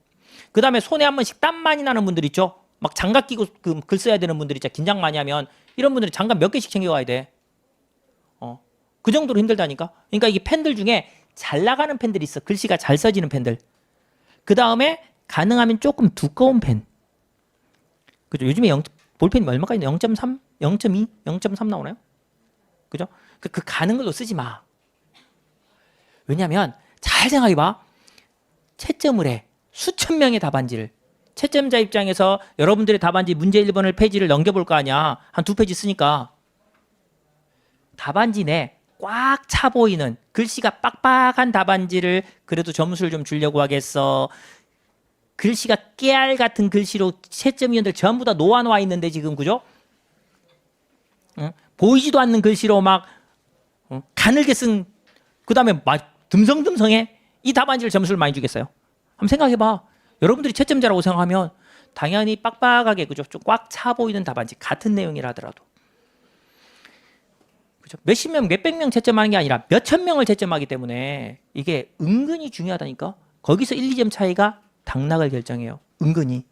그 다음에 손에 한 번씩 땀 많이 나는 분들 있죠. 막 장갑 끼고 글 써야 되는 분들 있죠. 긴장 많이 하면 이런 분들은 장갑 몇 개씩 챙겨가야 돼. 그 정도로 힘들다니까. 그러니까 이게 펜들 중에 잘 나가는 펜들이 있어. 글씨가 잘 써지는 펜들. 그 다음에 가능하면 조금 두꺼운 펜. 그죠? 요즘에 볼펜이 얼마까지 0.3, 0.2, 0.3 나오나요? 그죠? 그 가는 걸로 쓰지 마. 왜냐면 잘 생각해봐. 채점을 해. 수천 명의 답안지를. 채점자 입장에서 여러분들의 답안지 문제 1번을 페이지를 넘겨볼 거 아니야. 한 2페이지 쓰니까. 답안지 내 꽉 차 보이는 글씨가 빡빡한 답안지를 그래도 점수를 좀 주려고 하겠어. 글씨가 깨알 같은 글씨로 채점위원들 전부 다 놓아놓아 있는데 지금 그죠? 응? 보이지도 않는 글씨로 막 가늘게 쓴 그 다음에 막 듬성듬성해. 이 답안지를 점수를 많이 주겠어요? 한번 생각해봐. 여러분들이 채점자라고 생각하면 당연히 빡빡하게 그죠? 좀 꽉 차 보이는 답안지 같은 내용이라 하더라도 그죠? 몇십 명, 몇백 명 채점하는 게 아니라 몇천 명을 채점하기 때문에 이게 은근히 중요하다니까. 거기서 1, 2점 차이가 당락을 결정해요. 은근히.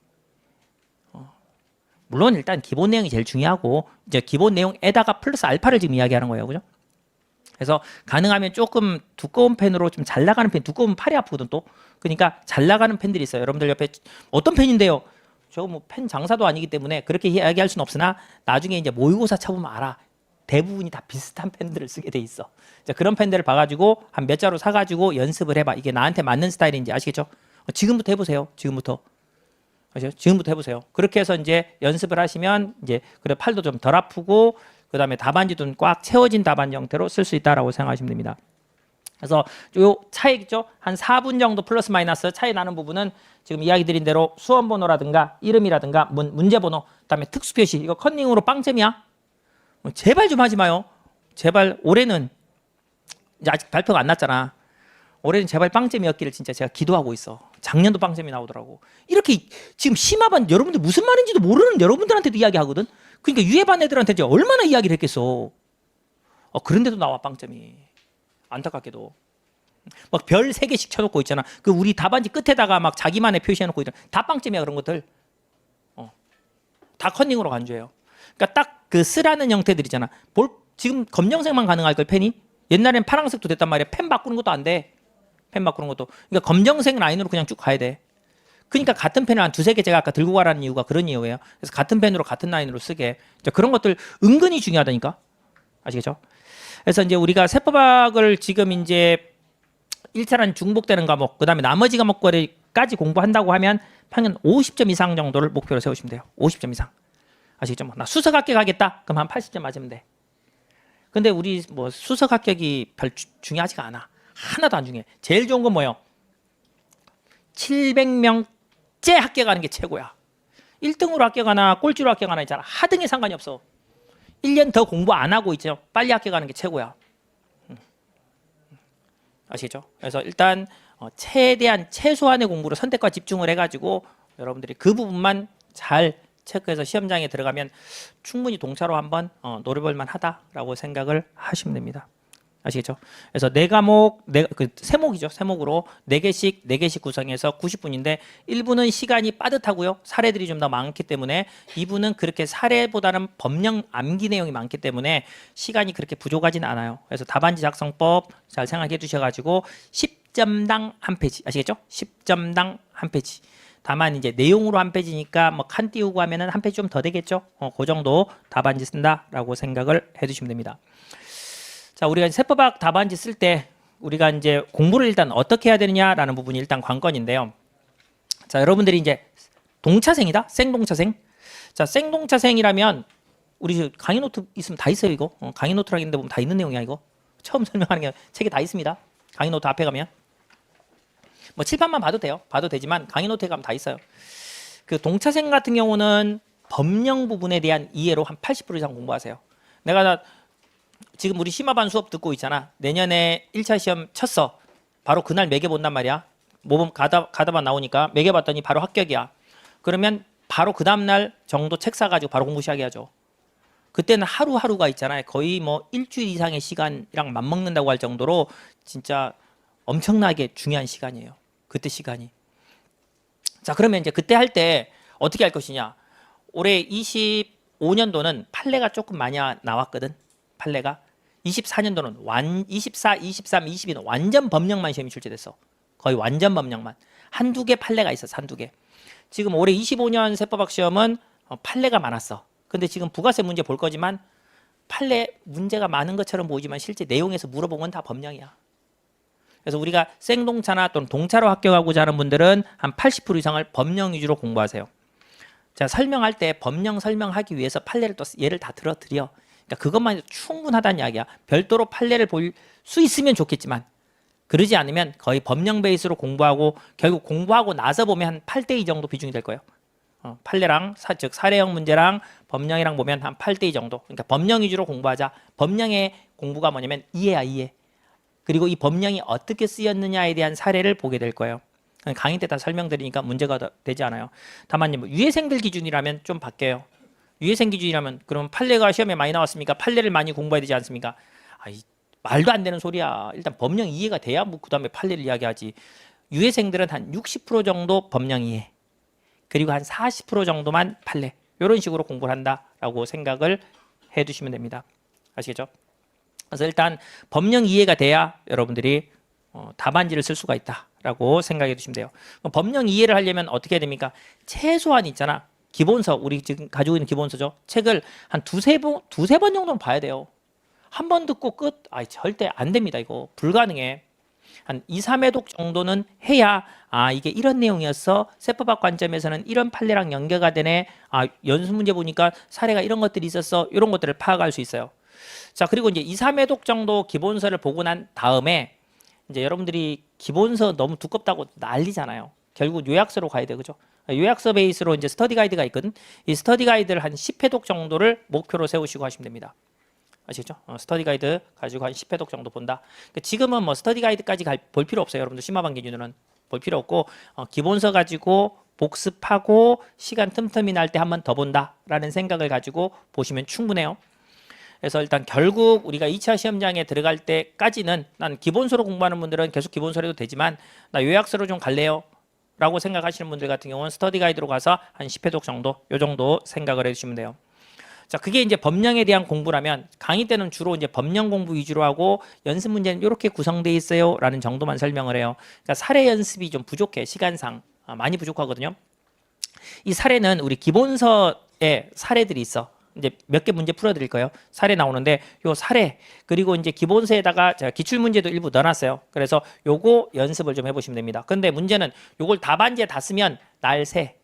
물론 일단 기본 내용이 제일 중요하고 이제 기본 내용에다가 플러스 알파를 지금 이야기하는 거예요. 그죠? 그래서 가능하면 조금 두꺼운 펜으로 좀 잘 나가는 펜, 두꺼우면 팔이 아프거든 또. 그러니까 잘 나가는 펜들이 있어요. 여러분들 옆에 어떤 펜인데요? 저거 뭐 펜 장사도 아니기 때문에 그렇게 이야기할 수는 없으나 나중에 이제 모의고사 쳐보면 알아. 대부분이 다 비슷한 펜들을 쓰게 돼 있어. 자, 그런 펜들을 봐가지고 한 몇 자루 사가지고 연습을 해봐. 이게 나한테 맞는 스타일인지 아시겠죠? 지금부터 해보세요. 지금부터. 아시죠? 지금부터 해보세요. 그렇게 해서 이제 연습을 하시면 이제 그래 팔도 좀 덜 아프고 그 다음에 답안지도 꽉 채워진 답안 형태로 쓸 수 있다라고 생각하시면 됩니다. 그래서 요 차이 있죠? 한 4분 정도 플러스 마이너스 차이 나는 부분은 지금 이야기 드린 대로 수험 번호라든가 이름이라든가 문제 번호, 그다음에 특수 표시 이거 컨닝으로 빵점이야. 제발 좀 하지 마요. 제발 올해는 이제 아직 발표가 안 났잖아. 올해는 제발 빵점이었기를 진짜 제가 기도하고 있어. 작년도 빵점이 나오더라고. 이렇게 지금 심화반 여러분들 무슨 말인지도 모르는 여러분들한테도 이야기하거든. 그러니까 유예반 애들한테 이제 얼마나 이야기를 했겠어. 그런데도 나와 빵점이. 안타깝게도. 막 별 3개씩 쳐놓고 있잖아. 그 우리 답안지 끝에다가 막 자기만의 표시해놓고 있잖아. 다 빵점이야 그런 것들. 다 컨닝으로 간주해요. 그러니까 딱 그 쓰라는 형태들이잖아. 지금 검정색만 가능할 걸 펜이. 옛날엔 파란색도 됐단 말이야. 펜 바꾸는 것도 안 돼. 펜 바꾸는 것도. 그러니까 검정색 라인으로 그냥 쭉 가야 돼. 그러니까 같은 펜을 한 2-3개 제가 아까 들고 가라는 이유가 그런 이유예요. 그래서 같은 펜으로 같은 라인으로 쓰게. 그런 것들 은근히 중요하다니까. 아시겠죠? 그래서 이제 우리가 세법학을 지금 이제 1차란 중복되는 과목, 그 다음에 나머지 과목까지 공부한다고 하면 평균 50점 이상 정도를 목표로 세우시면 돼요. 50점 이상. 아시겠죠? 나 수석 합격하겠다. 그럼 한 80점 맞으면 돼. 근데 우리 뭐 수석 합격이 별 중요하지가 않아. 하나도 안 중요해. 제일 좋은 건 뭐예요? 700명째 합격하는 게 최고야. 1등으로 합격하나 꼴찌로 합격하나 있잖아. 하등에 상관이 없어. 1년 더 공부 안 하고 있죠. 빨리 합격하는 게 최고야. 아시겠죠? 그래서 일단 최대한 최소한의 공부로 선택과 집중을 해가지고 여러분들이 그 부분만 잘 체크해서 시험장에 들어가면 충분히 동차로 한번 노려볼 만하다라고 생각을 하시면 됩니다. 아시겠죠? 그래서 네 과목, 그 세목이죠. 세목으로 4개씩 구성해서 90분인데 1부는 시간이 빠듯하고요. 사례들이 좀 더 많기 때문에 2부는 그렇게 사례보다는 법령 암기 내용이 많기 때문에 시간이 그렇게 부족하진 않아요. 그래서 답안지 작성법 잘 생각해 두셔가지고 10점당 한 페이지. 아시겠죠? 10점당 한 페이지. 다만 이제 내용으로 한 페이지니까 뭐 칸 띄우고 하면은 한 페이지 좀 더 되겠죠. 그 정도 답안지 쓴다라고 생각을 해두시면 됩니다. 자, 우리가 세법학 답안지 쓸 때 우리가 이제 공부를 일단 어떻게 해야 되느냐라는 부분이 일단 관건인데요. 자, 여러분들이 이제 동차생이다, 생동차생. 자, 생동차생이라면 우리 강의 노트 있으면 다 있어요 이거. 강의 노트라고 있는데 보면 다 있는 내용이야 이거. 처음 설명하는 게 책에 다 있습니다. 강의 노트 앞에 가면. 뭐 칠판만 봐도 돼요. 봐도 되지만 강의 노트에 가면 다 있어요. 그 동차생 같은 경우는 법령 부분에 대한 이해로 한 80% 이상 공부하세요. 내가 지금 우리 심화반 수업 듣고 있잖아. 내년에 1차 시험 쳤어. 바로 그날 매겨본단 말이야. 모범 가다만 나오니까 매겨봤더니 바로 합격이야. 그러면 바로 그 다음날 정도 책 사가지고 바로 공부 시작해야죠. 그때는 하루하루가 있잖아요. 거의 뭐 일주일 이상의 시간이랑 맞먹는다고 할 정도로 진짜 엄청나게 중요한 시간이에요. 그때 시간이. 자, 그러면 이제 그때 할 때 어떻게 할 것이냐. 올해 25년도는 판례가 조금 많이 나왔거든. 판례가. 24년도는 24, 23, 22는 완전 법령만 시험이 출제됐어. 거의 완전 법령만. 한두 개 판례가 있었어. 한두 개. 지금 올해 25년 세법학 시험은 판례가 많았어. 근데 지금 부가세 문제 볼 거지만 판례 문제가 많은 것처럼 보이지만 실제 내용에서 물어본 건 다 법령이야. 그래서 우리가 생동차나 또는 동차로 합격하고자 하는 분들은 한 80% 이상을 법령 위주로 공부하세요. 자, 설명할 때 법령 설명하기 위해서 판례를 또 예를 다 들어드려. 그러니까 그것만 해도 충분하다는 이야기야. 별도로 판례를 볼 수 있으면 좋겠지만 그러지 않으면 거의 법령 베이스로 공부하고 결국 공부하고 나서 보면 한 8대2 정도 비중이 될 거예요. 판례랑 즉 사례형 문제랑 법령이랑 보면 한 8대2 정도. 그러니까 법령 위주로 공부하자. 법령의 공부가 뭐냐면 이해야 이해. 그리고 이 법령이 어떻게 쓰였느냐에 대한 사례를 보게 될 거예요. 강의 때 다 설명드리니까 문제가 되지 않아요. 다만 뭐 유예생들 기준이라면 좀 바뀌어요. 유예생 기준이라면 그럼 판례가 시험에 많이 나왔습니까? 판례를 많이 공부해야 되지 않습니까? 아이, 말도 안 되는 소리야. 일단 법령 이해가 돼야 뭐 그다음에 판례를 이야기하지. 유예생들은 한 60% 정도 법령 이해, 그리고 한 40% 정도만 판례, 이런 식으로 공부를 한다라고 생각을 해두시면 됩니다. 아시겠죠? 그래서 일단 법령 이해가 돼야 여러분들이 답안지를 쓸 수가 있다라고 생각해 두시면 돼요. 그럼 법령 이해를 하려면 어떻게 해야 됩니까? 최소한 있잖아. 기본서, 우리 지금 가지고 있는 기본서죠. 책을 한 두세 번 정도는 봐야 돼요. 한 번 듣고 끝? 아이, 절대 안 됩니다. 이거 불가능해. 한 2, 3회독 정도는 해야 이게 이런 내용이었어. 세법학 관점에서는 이런 판례랑 연계가 되네. 연습 문제 보니까 사례가 이런 것들이 있었어. 이런 것들을 파악할 수 있어요. 자, 그리고 이제 2, 3회독 정도 기본서를 보고 난 다음에 이제 여러분들이 기본서 너무 두껍다고 난리잖아요. 결국 요약서로 가야 돼요. 그죠? 요약서 베이스로 이제 스터디 가이드가 있거든. 이 스터디 가이드를 한 10회독 정도를 목표로 세우시고 하시면 됩니다. 아시겠죠? 스터디 가이드 가지고 한 10회독 정도 본다. 그러니까 지금은 뭐 스터디 가이드까지 볼 필요 없어요. 여러분들 심화반 기준으로는 볼 필요 없고 기본서 가지고 복습하고 시간 틈틈이 날 때 한 번 더 본다라는 생각을 가지고 보시면 충분해요. 그래서 일단 결국 우리가 2차 시험장에 들어갈 때까지는 난 기본서로 공부하는 분들은 계속 기본서로 해도 되지만 나 요약서로 좀 갈래요 라고 생각하시는 분들 같은 경우는 스터디 가이드로 가서 한 10회독 정도, 요 정도 생각을 해주시면 돼요. 자, 그게 이제 법령에 대한 공부라면 강의 때는 주로 이제 법령 공부 위주로 하고 연습 문제는 이렇게 구성되어 있어요 라는 정도만 설명을 해요. 그러니까 사례 연습이 좀 부족해. 시간상 많이 부족하거든요. 이 사례는 우리 기본서에 사례들이 있어. 이제 몇 개 문제 풀어드릴 거예요. 사례 나오는데 요 사례 그리고 이제 기본서에다가 제가 기출 문제도 일부 넣어놨어요. 그래서 요거 연습을 좀 해보시면 됩니다. 근데 문제는 요걸 답안지에 다 쓰면 날새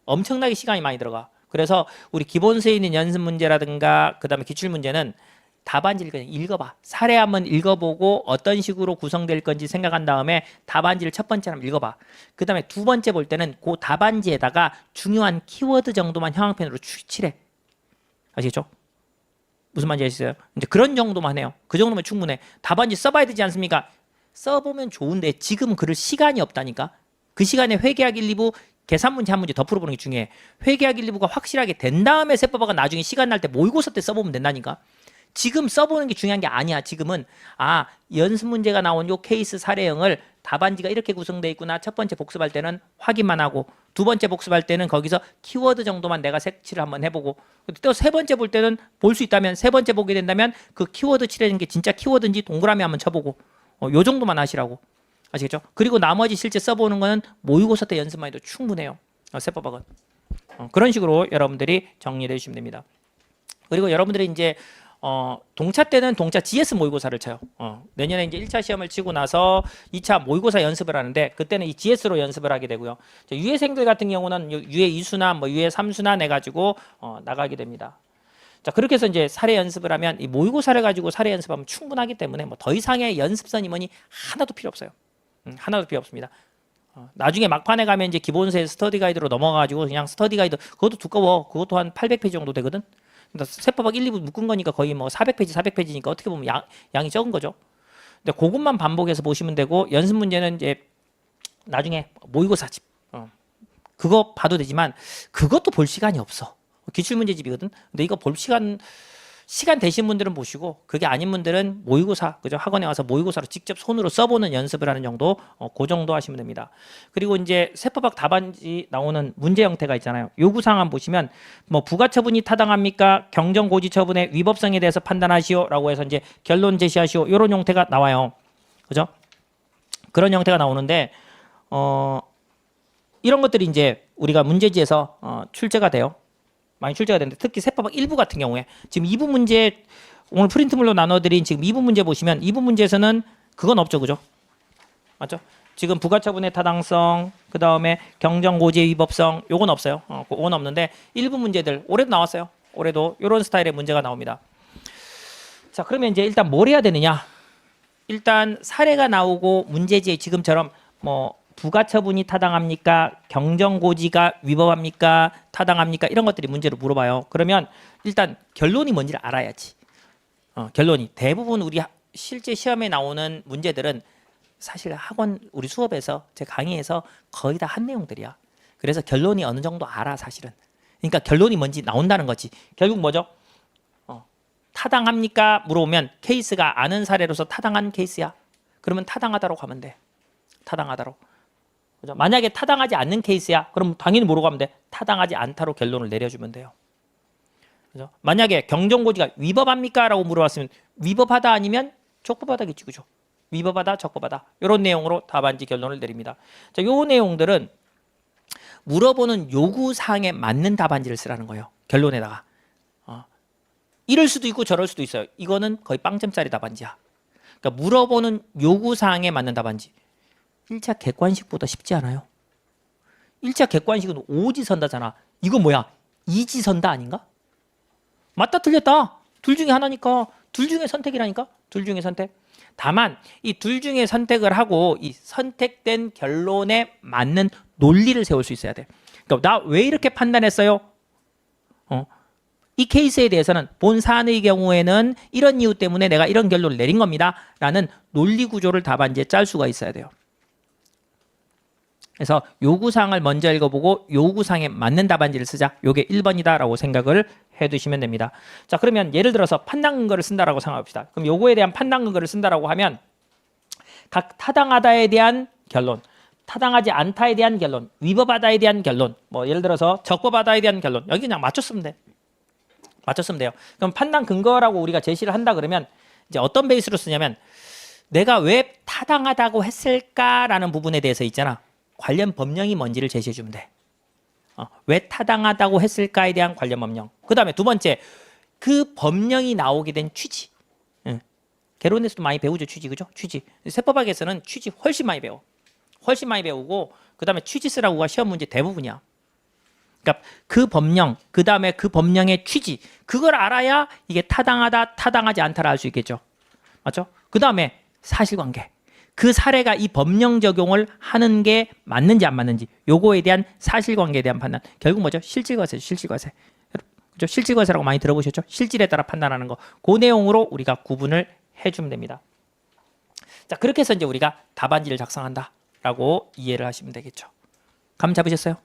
엄청나게 시간이 많이 들어가. 그래서 우리 기본서에 있는 연습 문제라든가 그 다음에 기출 문제는 답안지를 그냥 읽어봐. 사례 한번 읽어보고 어떤 식으로 구성될 건지 생각한 다음에 답안지를 첫 번째 한번 읽어봐. 그 다음에 두 번째 볼 때는 그 답안지에다가 중요한 키워드 정도만 형광펜으로 칠해. 아시겠죠? 무슨 말인지 아시겠어요? 이제 그런 정도만 해요. 그 정도면 충분해. 답안지 써봐야 되지 않습니까? 써보면 좋은데 지금 그럴 시간이 없다니까. 그 시간에 회계학 1, 2부 계산 문제 한 문제 더 풀어보는 게 중요해. 회계학 1, 2부가 확실하게 된 다음에 세법학은 나중에 시간 날 때 모의고사 때 써보면 된다니까. 지금 써보는 게 중요한 게 아니야. 지금은 연습 문제가 나온 요 케이스 사례형을 답안지가 이렇게 구성되어 있구나. 첫 번째 복습할 때는 확인만 하고 두 번째 복습할 때는 거기서 키워드 정도만 내가 색칠을 한번 해보고 또 세 번째 볼 때는 볼 수 있다면 세 번째 보게 된다면 그 키워드 칠해진 게 진짜 키워드인지 동그라미 한번 쳐보고 요 정도만 하시라고. 아시겠죠? 그리고 나머지 실제 써보는 거는 모의고사 때 연습만 해도 충분해요. 세법학은. 그런 식으로 여러분들이 정리를 해주시면 됩니다. 그리고 여러분들이 이제 동차 때는 동차 GS 모의고사를 쳐요. 내년에 이제 1차 시험을 치고 나서 2차 모의고사 연습을 하는데 그때는 이 GS로 연습을 하게 되고요. 유예생들 같은 경우는 유예 2수나 뭐 유예 3수나 내가지고 나가게 됩니다. 자, 그렇게 해서 이제 사례 연습을 하면 이 모의고사를 가지고 사례 연습하면 충분하기 때문에 뭐 더 이상의 연습선이 뭐니 하나도 필요 없어요. 하나도 필요 없습니다. 나중에 막판에 가면 이제 기본서에 스터디 가이드로 넘어가가지고 그냥 스터디 가이드 그것도 두꺼워. 그것도 한 800페이지 정도 되거든. 세법학 1, 2부 묶은 거니까 거의 뭐 400페이지, 400페이지니까 어떻게 보면 양이 적은 거죠. 근데 그것만 반복해서 보시면 되고 연습 문제는 이제 나중에 모의고사집 그거 봐도 되지만 그것도 볼 시간이 없어. 기출문제집이거든. 근데 이거 볼 시간 되신 분들은 보시고 그게 아닌 분들은 모의고사 그죠? 학원에 와서 모의고사로 직접 손으로 써보는 연습을 하는 정도 그 정도 하시면 됩니다. 그리고 이제 세법학 답안지 나오는 문제 형태가 있잖아요. 요구사항 보시면 뭐 부가처분이 타당합니까? 경정고지처분의 위법성에 대해서 판단하시오라고 해서 이제 결론 제시하시오 이런 형태가 나와요. 그죠? 그런 형태가 나오는데 이런 것들이 이제 우리가 문제지에서 출제가 돼요. 많이 출제가 되는데 특히 세법학 1부 같은 경우에 지금 2부 문제 오늘 프린트물로 나눠드린 지금 2부 문제 보시면 2부 문제에서는 그건 없죠. 그죠? 맞죠? 지금 부가처분의 타당성 그 다음에 경정고지의 위법성 요건 없어요. 그건 없는데 1부 문제들 올해도 나왔어요. 올해도 이런 스타일의 문제가 나옵니다. 자, 그러면 이제 일단 뭘 해야 되느냐? 일단 사례가 나오고 문제지에 지금처럼 뭐 부가처분이 타당합니까? 경정고지가 위법합니까? 타당합니까? 이런 것들이 문제로 물어봐요. 그러면 일단 결론이 뭔지를 알아야지. 결론이 대부분 우리 실제 시험에 나오는 문제들은 사실 학원 우리 수업에서 제 강의에서 거의 다 한 내용들이야. 그래서 결론이 어느 정도 알아 사실은. 그러니까 결론이 뭔지 나온다는 거지. 결국 뭐죠? 타당합니까? 물어보면 케이스가 아는 사례로서 타당한 케이스야. 그러면 타당하다로 가면 돼. 타당하다로. 그죠? 만약에 타당하지 않는 케이스야. 그럼 당연히 뭐로 가면 돼? 타당하지 않다로 결론을 내려주면 돼요. 그죠? 만약에 경정고지가 위법합니까? 라고 물어봤으면 위법하다 아니면 적법하다겠지. 그죠? 위법하다, 적법하다. 이런 내용으로 답안지 결론을 내립니다. 자, 요 내용들은 물어보는 요구사항에 맞는 답안지를 쓰라는 거예요. 결론에다가. 이럴 수도 있고 저럴 수도 있어요. 이거는 거의 빵점짜리 답안지야. 그러니까 물어보는 요구사항에 맞는 답안지. 1차 객관식보다 쉽지 않아요? 1차 객관식은 오지선다잖아. 이거 뭐야? 이지선다 아닌가? 맞다 틀렸다. 둘 중에 하나니까. 둘 중에 선택이라니까. 둘 중에 선택. 다만 이 둘 중에 선택을 하고 이 선택된 결론에 맞는 논리를 세울 수 있어야 돼. 그러니까 나 왜 이렇게 판단했어요? 이 케이스에 대해서는 본 사안의 경우에는 이런 이유 때문에 내가 이런 결론을 내린 겁니다. 라는 논리 구조를 답안지에 짤 수가 있어야 돼요. 그래서 요구사항을 먼저 읽어보고 요구사항에 맞는 답안지를 쓰자. 요게 1번이다 라고 생각을 해두시면 됩니다. 자, 그러면 예를 들어서 판단 근거를 쓴다라고 생각합시다. 그럼 요거에 대한 판단 근거를 쓴다라고 하면 각 타당하다에 대한 결론, 타당하지 않다에 대한 결론, 위법하다에 대한 결론, 뭐 예를 들어서 적법하다에 대한 결론, 여기 그냥 맞췄으면 돼. 맞췄으면 돼요. 그럼 판단 근거라고 우리가 제시를 한다 그러면 이제 어떤 베이스로 쓰냐면 내가 왜 타당하다고 했을까라는 부분에 대해서 있잖아. 관련 법령이 뭔지를 제시해 주면 돼. 왜 타당하다고 했을까에 대한 관련 법령. 그 다음에 두 번째, 그 법령이 나오게 된 취지. 개론에서도 많이 배우죠, 취지. 그죠? 취지. 세법학에서는 취지 훨씬 많이 배워. 훨씬 많이 배우고 그 다음에 취지 쓰라고가 시험 문제 대부분이야. 그러니까 그 법령, 그 다음에 그 법령의 취지, 그걸 알아야 이게 타당하다, 타당하지 않다를 알 수 있겠죠. 맞죠? 그 다음에 사실관계. 그 사례가 이 법령 적용을 하는 게 맞는지 안 맞는지, 요거에 대한 사실관계에 대한 판단. 결국 뭐죠? 실질과세, 실질과세. 그죠? 실질과세라고 많이 들어보셨죠? 실질에 따라 판단하는 거. 그 내용으로 우리가 구분을 해주면 됩니다. 자, 그렇게 해서 이제 우리가 답안지를 작성한다라고 이해를 하시면 되겠죠. 감 잡으셨어요?